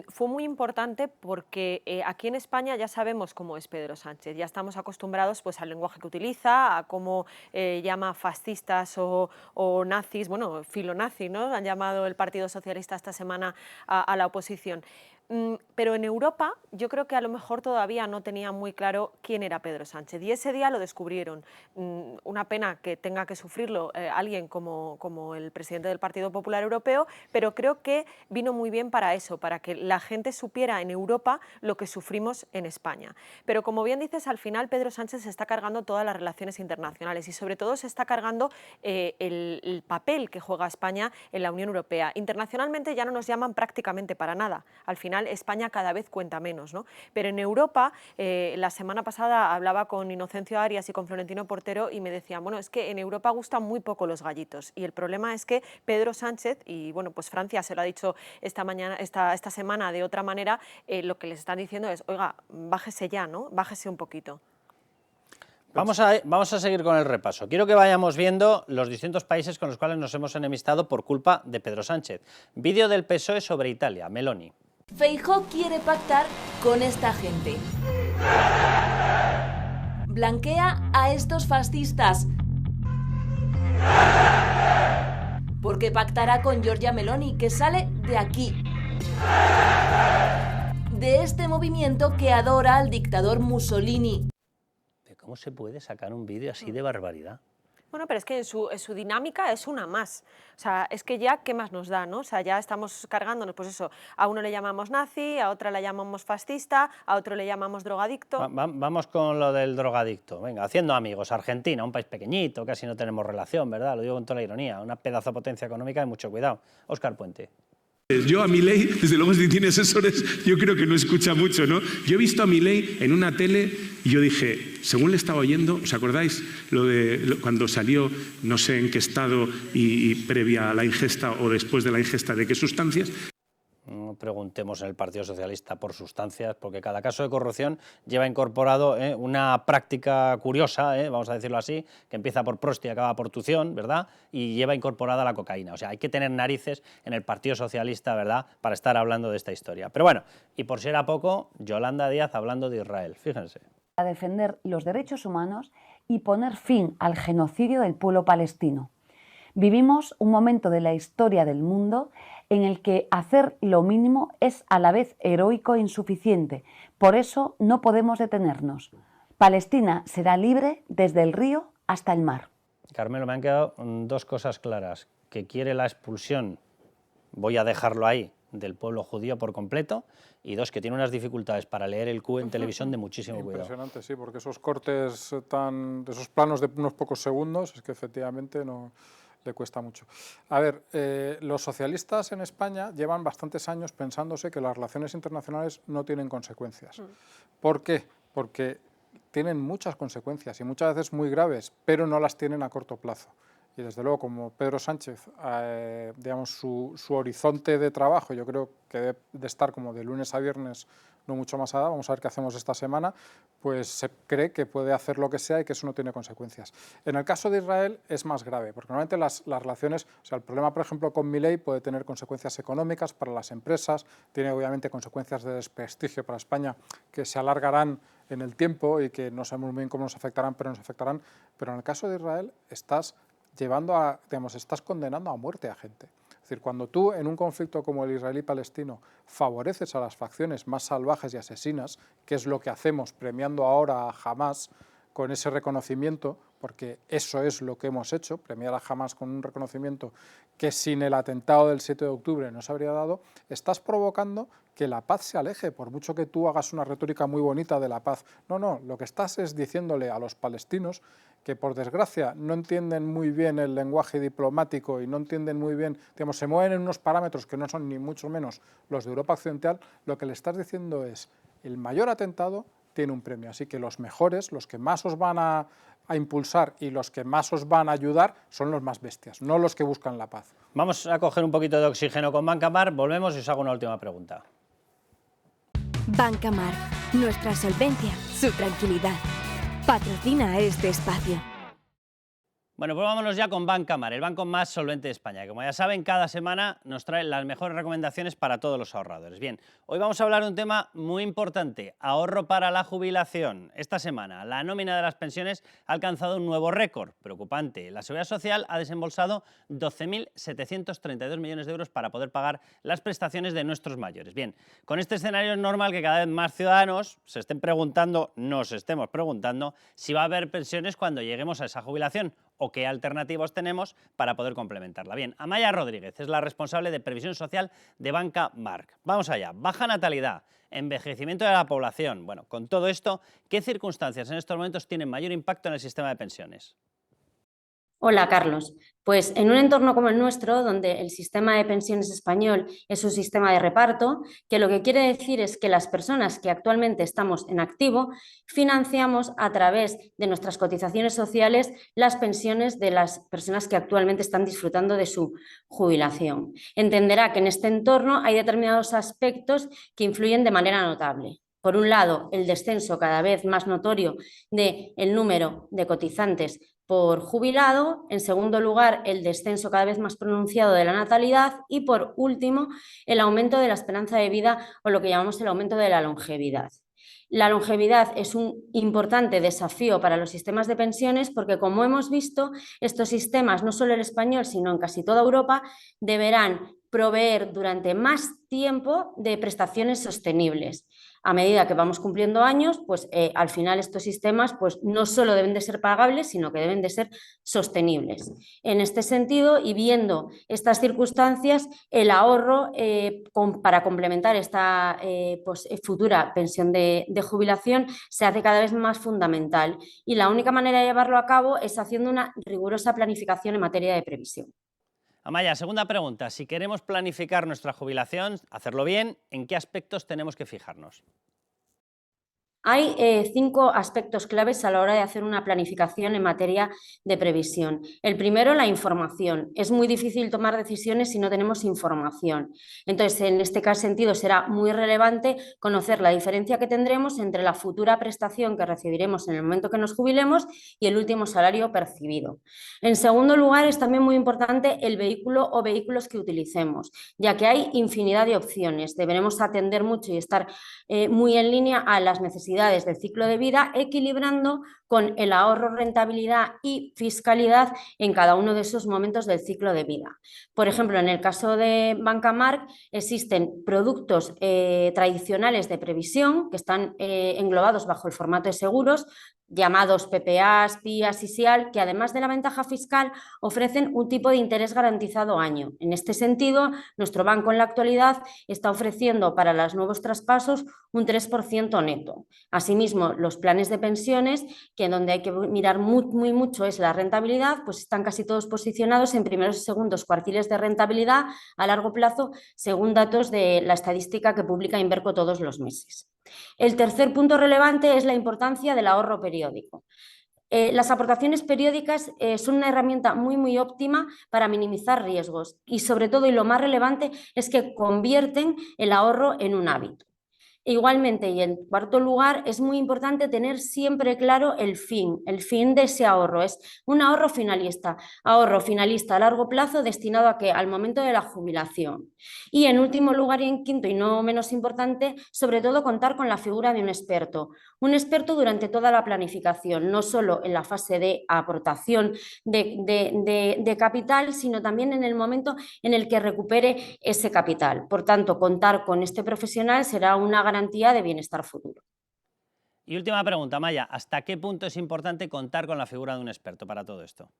fue muy importante porque aquí en España ya sabemos cómo es Pedro Sánchez, ya estamos acostumbrados pues, al lenguaje que utiliza, a cómo llama fascistas o nazis, bueno, filonazi, ¿no? Han llamado el Partido Socialista esta semana a la oposición. Pero en Europa yo creo que a lo mejor todavía no tenía muy claro quién era Pedro Sánchez y ese día lo descubrieron. Una pena que tenga que sufrirlo alguien como el presidente del Partido Popular Europeo, pero creo que vino muy bien para eso, para que la gente supiera en Europa lo que sufrimos en España. Pero como bien dices, al final Pedro Sánchez se está cargando todas las relaciones internacionales y sobre todo se está cargando el papel que juega España en la Unión Europea. Internacionalmente ya no nos llaman prácticamente para nada. Al final España cada vez cuenta menos, ¿no? Pero en Europa, la semana pasada hablaba con Inocencio Arias y con Florentino Portero y me decían, bueno, es que en Europa gustan muy poco los gallitos y el problema es que Pedro Sánchez, y bueno, pues Francia se lo ha dicho esta semana de otra manera, lo que les están diciendo es, oiga, bájese ya, ¿no? Bájese un poquito. Vamos a seguir con el repaso. Quiero que vayamos viendo los distintos países con los cuales nos hemos enemistado por culpa de Pedro Sánchez. Vídeo del PSOE sobre Italia, Meloni. Feijóo quiere pactar con esta gente. Blanquea a estos fascistas. Porque pactará con Giorgia Meloni, que sale de aquí. De este movimiento que adora al dictador Mussolini. ¿Cómo se puede sacar un vídeo así de barbaridad? Bueno, pero es que en su dinámica es una más. O sea, es que ya, ¿qué más nos da, no? O sea, ya estamos cargándonos, pues eso, a uno le llamamos nazi, a otra le llamamos fascista, a otro le llamamos drogadicto. Vamos con lo del drogadicto. Venga, haciendo amigos. Argentina, un país pequeñito, casi no tenemos relación, ¿verdad? Lo digo con toda la ironía. Una pedazo de potencia económica y mucho cuidado. Óscar Puente. Yo a Milei, desde luego si tiene asesores, yo creo que no escucha mucho, ¿no? Yo he visto a Milei en una tele y yo dije, según le estaba oyendo, ¿os acordáis cuando salió, no sé en qué estado y previa a la ingesta o después de la ingesta de qué sustancias? No preguntemos en el Partido Socialista por sustancias, porque cada caso de corrupción lleva incorporado una práctica curiosa, vamos a decirlo así, que empieza por prosti y acaba por tución, ¿verdad? Y lleva incorporada la cocaína. O sea, hay que tener narices en el Partido Socialista, ¿verdad?, para estar hablando de esta historia. Pero bueno, y por si era poco, Yolanda Díaz hablando de Israel, fíjense. A defender los derechos humanos y poner fin al genocidio del pueblo palestino. Vivimos un momento de la historia del mundo en el que hacer lo mínimo es a la vez heroico e insuficiente. Por eso no podemos detenernos. Palestina será libre desde el río hasta el mar. Carmelo, me han quedado dos cosas claras. Que quiere la expulsión, voy a dejarlo ahí, del pueblo judío por completo, y dos, que tiene unas dificultades para leer el Q en televisión de muchísimo cuidado. Impresionante, sí, porque esos cortes de esos planos de unos pocos segundos, es que efectivamente no le cuesta mucho. A ver, los socialistas en España llevan bastantes años pensándose que las relaciones internacionales no tienen consecuencias. ¿Por qué? Porque tienen muchas consecuencias y muchas veces muy graves, pero no las tienen a corto plazo. Y desde luego, como Pedro Sánchez, digamos, su horizonte de trabajo, yo creo que debe de estar como de lunes a viernes, no mucho más allá, vamos a ver qué hacemos esta semana, pues se cree que puede hacer lo que sea y que eso no tiene consecuencias. En el caso de Israel es más grave, porque normalmente las relaciones, o sea, el problema, por ejemplo, con Milei puede tener consecuencias económicas para las empresas, tiene obviamente consecuencias de desprestigio para España que se alargarán en el tiempo y que no sabemos muy bien cómo nos afectarán, pero nos afectarán. Pero en el caso de Israel estás estás condenando a muerte a gente. Es decir, cuando tú en un conflicto como el israelí-palestino favoreces a las facciones más salvajes y asesinas, que es lo que hacemos premiando ahora a Hamás con ese reconocimiento, porque eso es lo que hemos hecho, premiar a Hamás con un reconocimiento que sin el atentado del 7 de octubre no se habría dado, estás provocando que la paz se aleje, por mucho que tú hagas una retórica muy bonita de la paz. No, lo que estás es diciéndole a los palestinos que por desgracia no entienden muy bien el lenguaje diplomático y no entienden muy bien, digamos, se mueven en unos parámetros que no son ni mucho menos los de Europa Occidental, lo que le estás diciendo es, el mayor atentado tiene un premio, así que los mejores, los que más os van a impulsar y los que más os van a ayudar son los más bestias, no los que buscan la paz. Vamos a coger un poquito de oxígeno con Banca Mar, volvemos y os hago una última pregunta. Banca Mar, nuestra solvencia, su tranquilidad. Patrocina este espacio. Bueno, pues vámonos ya con Banca Mar, el banco más solvente de España. Como ya saben, cada semana nos trae las mejores recomendaciones para todos los ahorradores. Bien, hoy vamos a hablar de un tema muy importante, ahorro para la jubilación. Esta semana, la nómina de las pensiones ha alcanzado un nuevo récord preocupante. La Seguridad Social ha desembolsado 12.732 millones de euros para poder pagar las prestaciones de nuestros mayores. Bien, con este escenario es normal que cada vez más ciudadanos se estén preguntando, nos estemos preguntando, si va a haber pensiones cuando lleguemos a esa jubilación o qué alternativas tenemos para poder complementarla. Bien, Amaya Rodríguez es la responsable de Previsión Social de Banca Mar. Vamos allá, baja natalidad, envejecimiento de la población. Bueno, con todo esto, ¿qué circunstancias en estos momentos tienen mayor impacto en el sistema de pensiones? Hola, Carlos. Pues en un entorno como el nuestro, donde el sistema de pensiones español es un sistema de reparto, que lo que quiere decir es que las personas que actualmente estamos en activo financiamos a través de nuestras cotizaciones sociales las pensiones de las personas que actualmente están disfrutando de su jubilación. Entenderá que en este entorno hay determinados aspectos que influyen de manera notable. Por un lado, el descenso cada vez más notorio del número de cotizantes por jubilado, en segundo lugar, el descenso cada vez más pronunciado de la natalidad y, por último, el aumento de la esperanza de vida o lo que llamamos el aumento de la longevidad. La longevidad es un importante desafío para los sistemas de pensiones porque, como hemos visto, estos sistemas, no solo el español, sino en casi toda Europa, deberán proveer durante más tiempo de prestaciones sostenibles. a medida que vamos cumpliendo años, pues al final estos sistemas pues, no solo deben de ser pagables, sino que deben de ser sostenibles. En este sentido, y viendo estas circunstancias, el ahorro para complementar esta pues, futura pensión de jubilación se hace cada vez más fundamental, y la única manera de llevarlo a cabo es haciendo una rigurosa planificación en materia de previsión. Amaya, segunda pregunta. Si queremos planificar nuestra jubilación, hacerlo bien, ¿en qué aspectos tenemos que fijarnos? Hay 5 aspectos claves a la hora de hacer una planificación en materia de previsión. El primero, la información. Es muy difícil tomar decisiones si no tenemos información. Entonces, en este sentido, será muy relevante conocer la diferencia que tendremos entre la futura prestación que recibiremos en el momento que nos jubilemos y el último salario percibido. En segundo lugar, es también muy importante el vehículo o vehículos que utilicemos, ya que hay infinidad de opciones. Deberemos atender mucho y estar muy en línea a las necesidades del ciclo de vida, equilibrando con el ahorro, rentabilidad y fiscalidad en cada uno de esos momentos del ciclo de vida. Por ejemplo, en el caso de Banca Marc existen productos tradicionales de previsión que están englobados bajo el formato de seguros, llamados PPAs, PIAs y SIAL, que además de la ventaja fiscal ofrecen un tipo de interés garantizado año. En este sentido, nuestro banco en la actualidad está ofreciendo para los nuevos traspasos un 3% neto. Asimismo, los planes de pensiones, que donde hay que mirar muy mucho es la rentabilidad, pues están casi todos posicionados en primeros y segundos cuartiles de rentabilidad a largo plazo, según datos de la estadística que publica Inverco todos los meses. El tercer punto relevante es la importancia del ahorro periódico. Las aportaciones periódicas son una herramienta muy óptima para minimizar riesgos y sobre todo, y lo más relevante, es que convierten el ahorro en un hábito. Igualmente, y en cuarto lugar, es muy importante tener siempre claro el fin de ese ahorro. Es un ahorro finalista a largo plazo destinado a ¿qué? Al momento de la jubilación. Y en último lugar y en quinto y no menos importante, sobre todo contar con la figura de un experto durante toda la planificación, no solo en la fase de aportación de capital, sino también en el momento en el que recupere ese capital. Por tanto, contar con este profesional será una garantía de bienestar futuro. Y última pregunta, Maya, ¿hasta qué punto es importante contar con la figura de un experto para todo esto?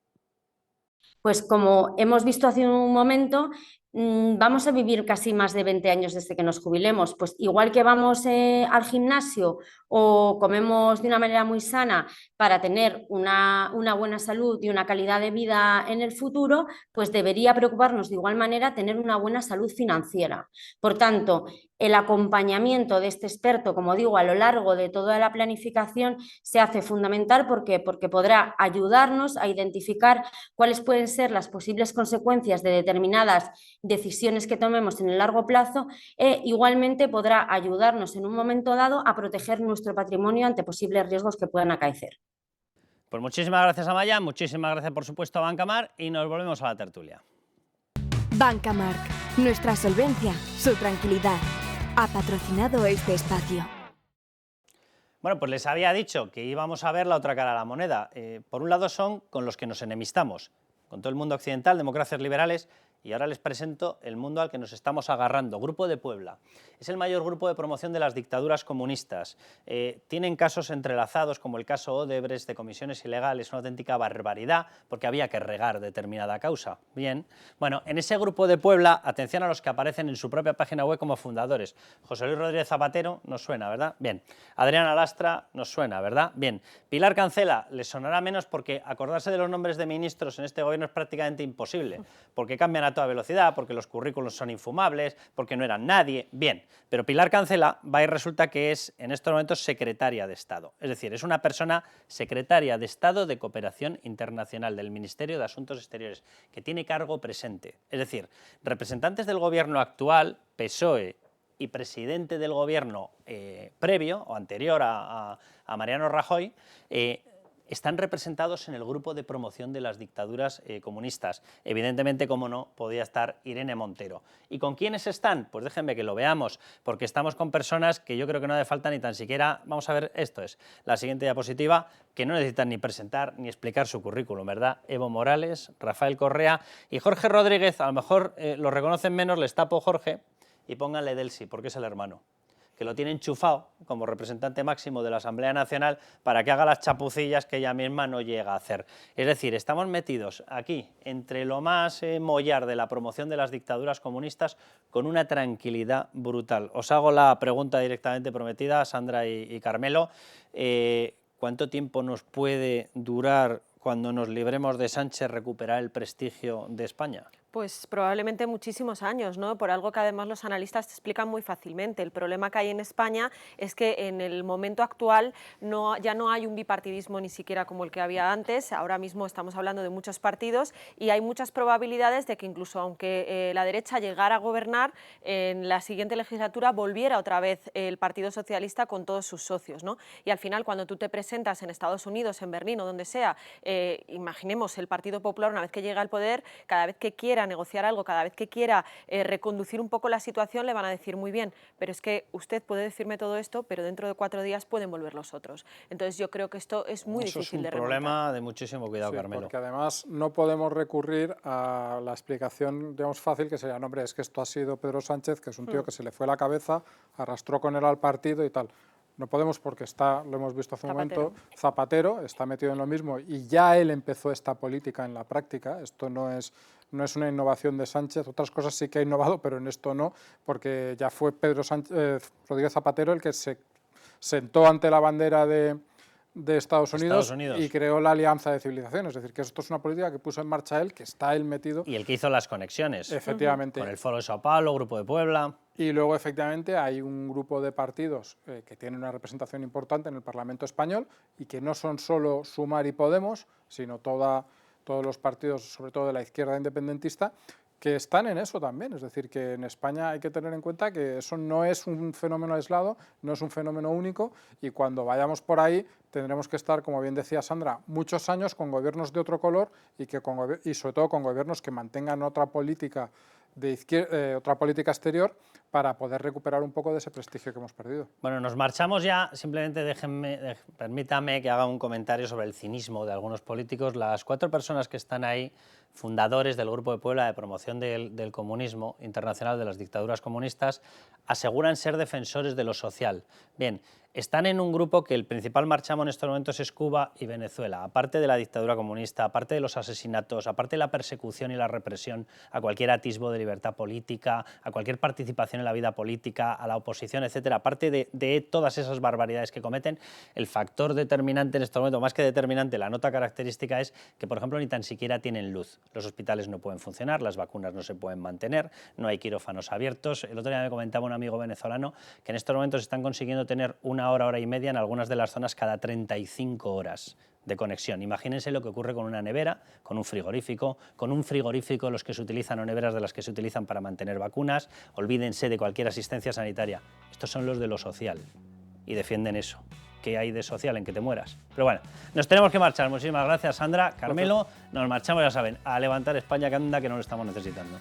Pues como hemos visto hace un momento, vamos a vivir casi más de 20 años desde que nos jubilemos. Pues igual que vamos al gimnasio o comemos de una manera muy sana para tener una buena salud y una calidad de vida en el futuro, pues debería preocuparnos de igual manera tener una buena salud financiera. Por tanto, el acompañamiento de este experto, como digo, a lo largo de toda la planificación se hace fundamental porque podrá ayudarnos a identificar cuáles pueden ser las posibles consecuencias de determinadas decisiones que tomemos en el largo plazo e igualmente podrá ayudarnos en un momento dado a proteger nuestro patrimonio ante posibles riesgos que puedan acaecer. Pues muchísimas gracias, Amaya, muchísimas gracias por supuesto a Banca Marc y nos volvemos a la tertulia. Banca Marc, nuestra solvencia, su tranquilidad. Ha patrocinado este espacio. Bueno, pues les había dicho que íbamos a ver la otra cara de la moneda. Por un lado son con los que nos enemistamos, con todo el mundo occidental, democracias liberales, y ahora les presento el mundo al que nos estamos agarrando. Grupo de Puebla. Es el mayor grupo de promoción de las dictaduras comunistas. Tienen casos entrelazados como el caso Odebrecht de comisiones ilegales, una auténtica barbaridad, porque había que regar determinada causa. Bien, bueno, en ese Grupo de Puebla, atención a los que aparecen en su propia página web como fundadores. José Luis Rodríguez Zapatero, nos suena, ¿verdad? Bien. Adriana Lastra, nos suena, ¿verdad? Bien. Pilar Cancela, les sonará menos porque acordarse de los nombres de ministros en este gobierno es prácticamente imposible, porque cambian a toda velocidad, porque los currículos son infumables, porque no eran nadie. Bien, pero Pilar Cancela va y resulta que es en estos momentos secretaria de Estado, es decir, es una persona secretaria de Estado de Cooperación Internacional del Ministerio de Asuntos Exteriores, que tiene cargo presente, es decir, representantes del gobierno actual, PSOE, y presidente del gobierno previo o anterior a Mariano Rajoy, están representados en el grupo de promoción de las dictaduras comunistas. Evidentemente, como no, podía estar Irene Montero. ¿Y con quiénes están? Pues déjenme que lo veamos, porque estamos con personas que yo creo que no hace falta ni tan siquiera, vamos a ver, esto es la siguiente diapositiva, que no necesitan ni presentar ni explicar su currículum, ¿verdad? Evo Morales, Rafael Correa y Jorge Rodríguez, a lo mejor lo reconocen menos, les tapo Jorge y pónganle Delsi, porque es el hermano, que lo tiene enchufado como representante máximo de la Asamblea Nacional para que haga las chapucillas que ella misma no llega a hacer. Es decir, estamos metidos aquí entre lo más mollar de la promoción de las dictaduras comunistas con una tranquilidad brutal. Os hago la pregunta directamente prometida, Sandra y Carmelo. ¿Cuánto tiempo nos puede durar, cuando nos libremos de Sánchez, recuperar el prestigio de España? Pues probablemente muchísimos años, ¿no? Por algo que además los analistas te explican muy fácilmente. El problema que hay en España es que en el momento actual ya no hay un bipartidismo ni siquiera como el que había antes. Ahora mismo estamos hablando de muchos partidos y hay muchas probabilidades de que incluso aunque la derecha llegara a gobernar, en la siguiente legislatura volviera otra vez el Partido Socialista con todos sus socios, ¿no? Y al final, cuando tú te presentas en Estados Unidos, en Berlín o donde sea, imaginemos el Partido Popular, una vez que llega al poder, cada vez que quiera negociar algo, cada vez que quiera reconducir un poco la situación, le van a decir muy bien, pero es que usted puede decirme todo esto, pero dentro de 4 días pueden volver los otros. Entonces yo creo que esto es muy difícil de remontar. Es un problema de muchísimo cuidado, Carmelo. Porque además no podemos recurrir a la explicación, digamos, fácil, que sería, no, hombre, es que esto ha sido Pedro Sánchez, que es un tío que se le fue la cabeza, arrastró con él al partido y tal. No podemos porque está, lo hemos visto hace un momento, Zapatero está metido en lo mismo y ya él empezó esta política en la práctica. Esto no es una innovación de Sánchez, otras cosas sí que ha innovado, pero en esto no, porque ya fue Rodríguez Zapatero el que se sentó ante la bandera de Estados Unidos y creó la Alianza de Civilizaciones. Es decir, que esto es una política que puso en marcha él, que está él metido. Y el que hizo las conexiones. Efectivamente. Con el Foro de Sao Paulo, Grupo de Puebla. Y luego, efectivamente, hay un grupo de partidos que tienen una representación importante en el Parlamento español y que no son solo Sumar y Podemos, sino todos los partidos, sobre todo de la izquierda independentista, que están en eso también. Es decir, que en España hay que tener en cuenta que eso no es un fenómeno aislado, no es un fenómeno único, y cuando vayamos por ahí tendremos que estar, como bien decía Sandra, muchos años con gobiernos de otro color y sobre todo con gobiernos que mantengan otra política otra política exterior para poder recuperar un poco de ese prestigio que hemos perdido. Bueno, nos marchamos ya. Simplemente permítame que haga un comentario sobre el cinismo de algunos políticos. Las 4 personas que están ahí, fundadores del Grupo de Puebla de Promoción del Comunismo Internacional, de las dictaduras comunistas, aseguran ser defensores de lo social. Bien, están en un grupo que el principal marchamo en estos momentos es Cuba y Venezuela. Aparte de la dictadura comunista, aparte de los asesinatos, aparte de la persecución y la represión a cualquier atisbo de libertad política, a cualquier participación en la vida política, a la oposición, etcétera, aparte de todas esas barbaridades que cometen, el factor determinante en estos momentos, más que determinante, la nota característica es que, por ejemplo, ni tan siquiera tienen luz. Los hospitales no pueden funcionar, las vacunas no se pueden mantener, no hay quirófanos abiertos. El otro día me comentaba un amigo venezolano que en estos momentos están consiguiendo tener 1 hora y media en algunas de las zonas cada 35 horas de conexión. Imagínense lo que ocurre con una nevera, con un frigorífico los que se utilizan o neveras de las que se utilizan para mantener vacunas. Olvídense de cualquier asistencia sanitaria. Estos son los de lo social y defienden eso. ¿Qué hay de social en que te mueras? Pero bueno, nos tenemos que marchar. Muchísimas gracias, Sandra. Carmelo, nos marchamos, ya saben, a levantar España, que anda, que no lo estamos necesitando.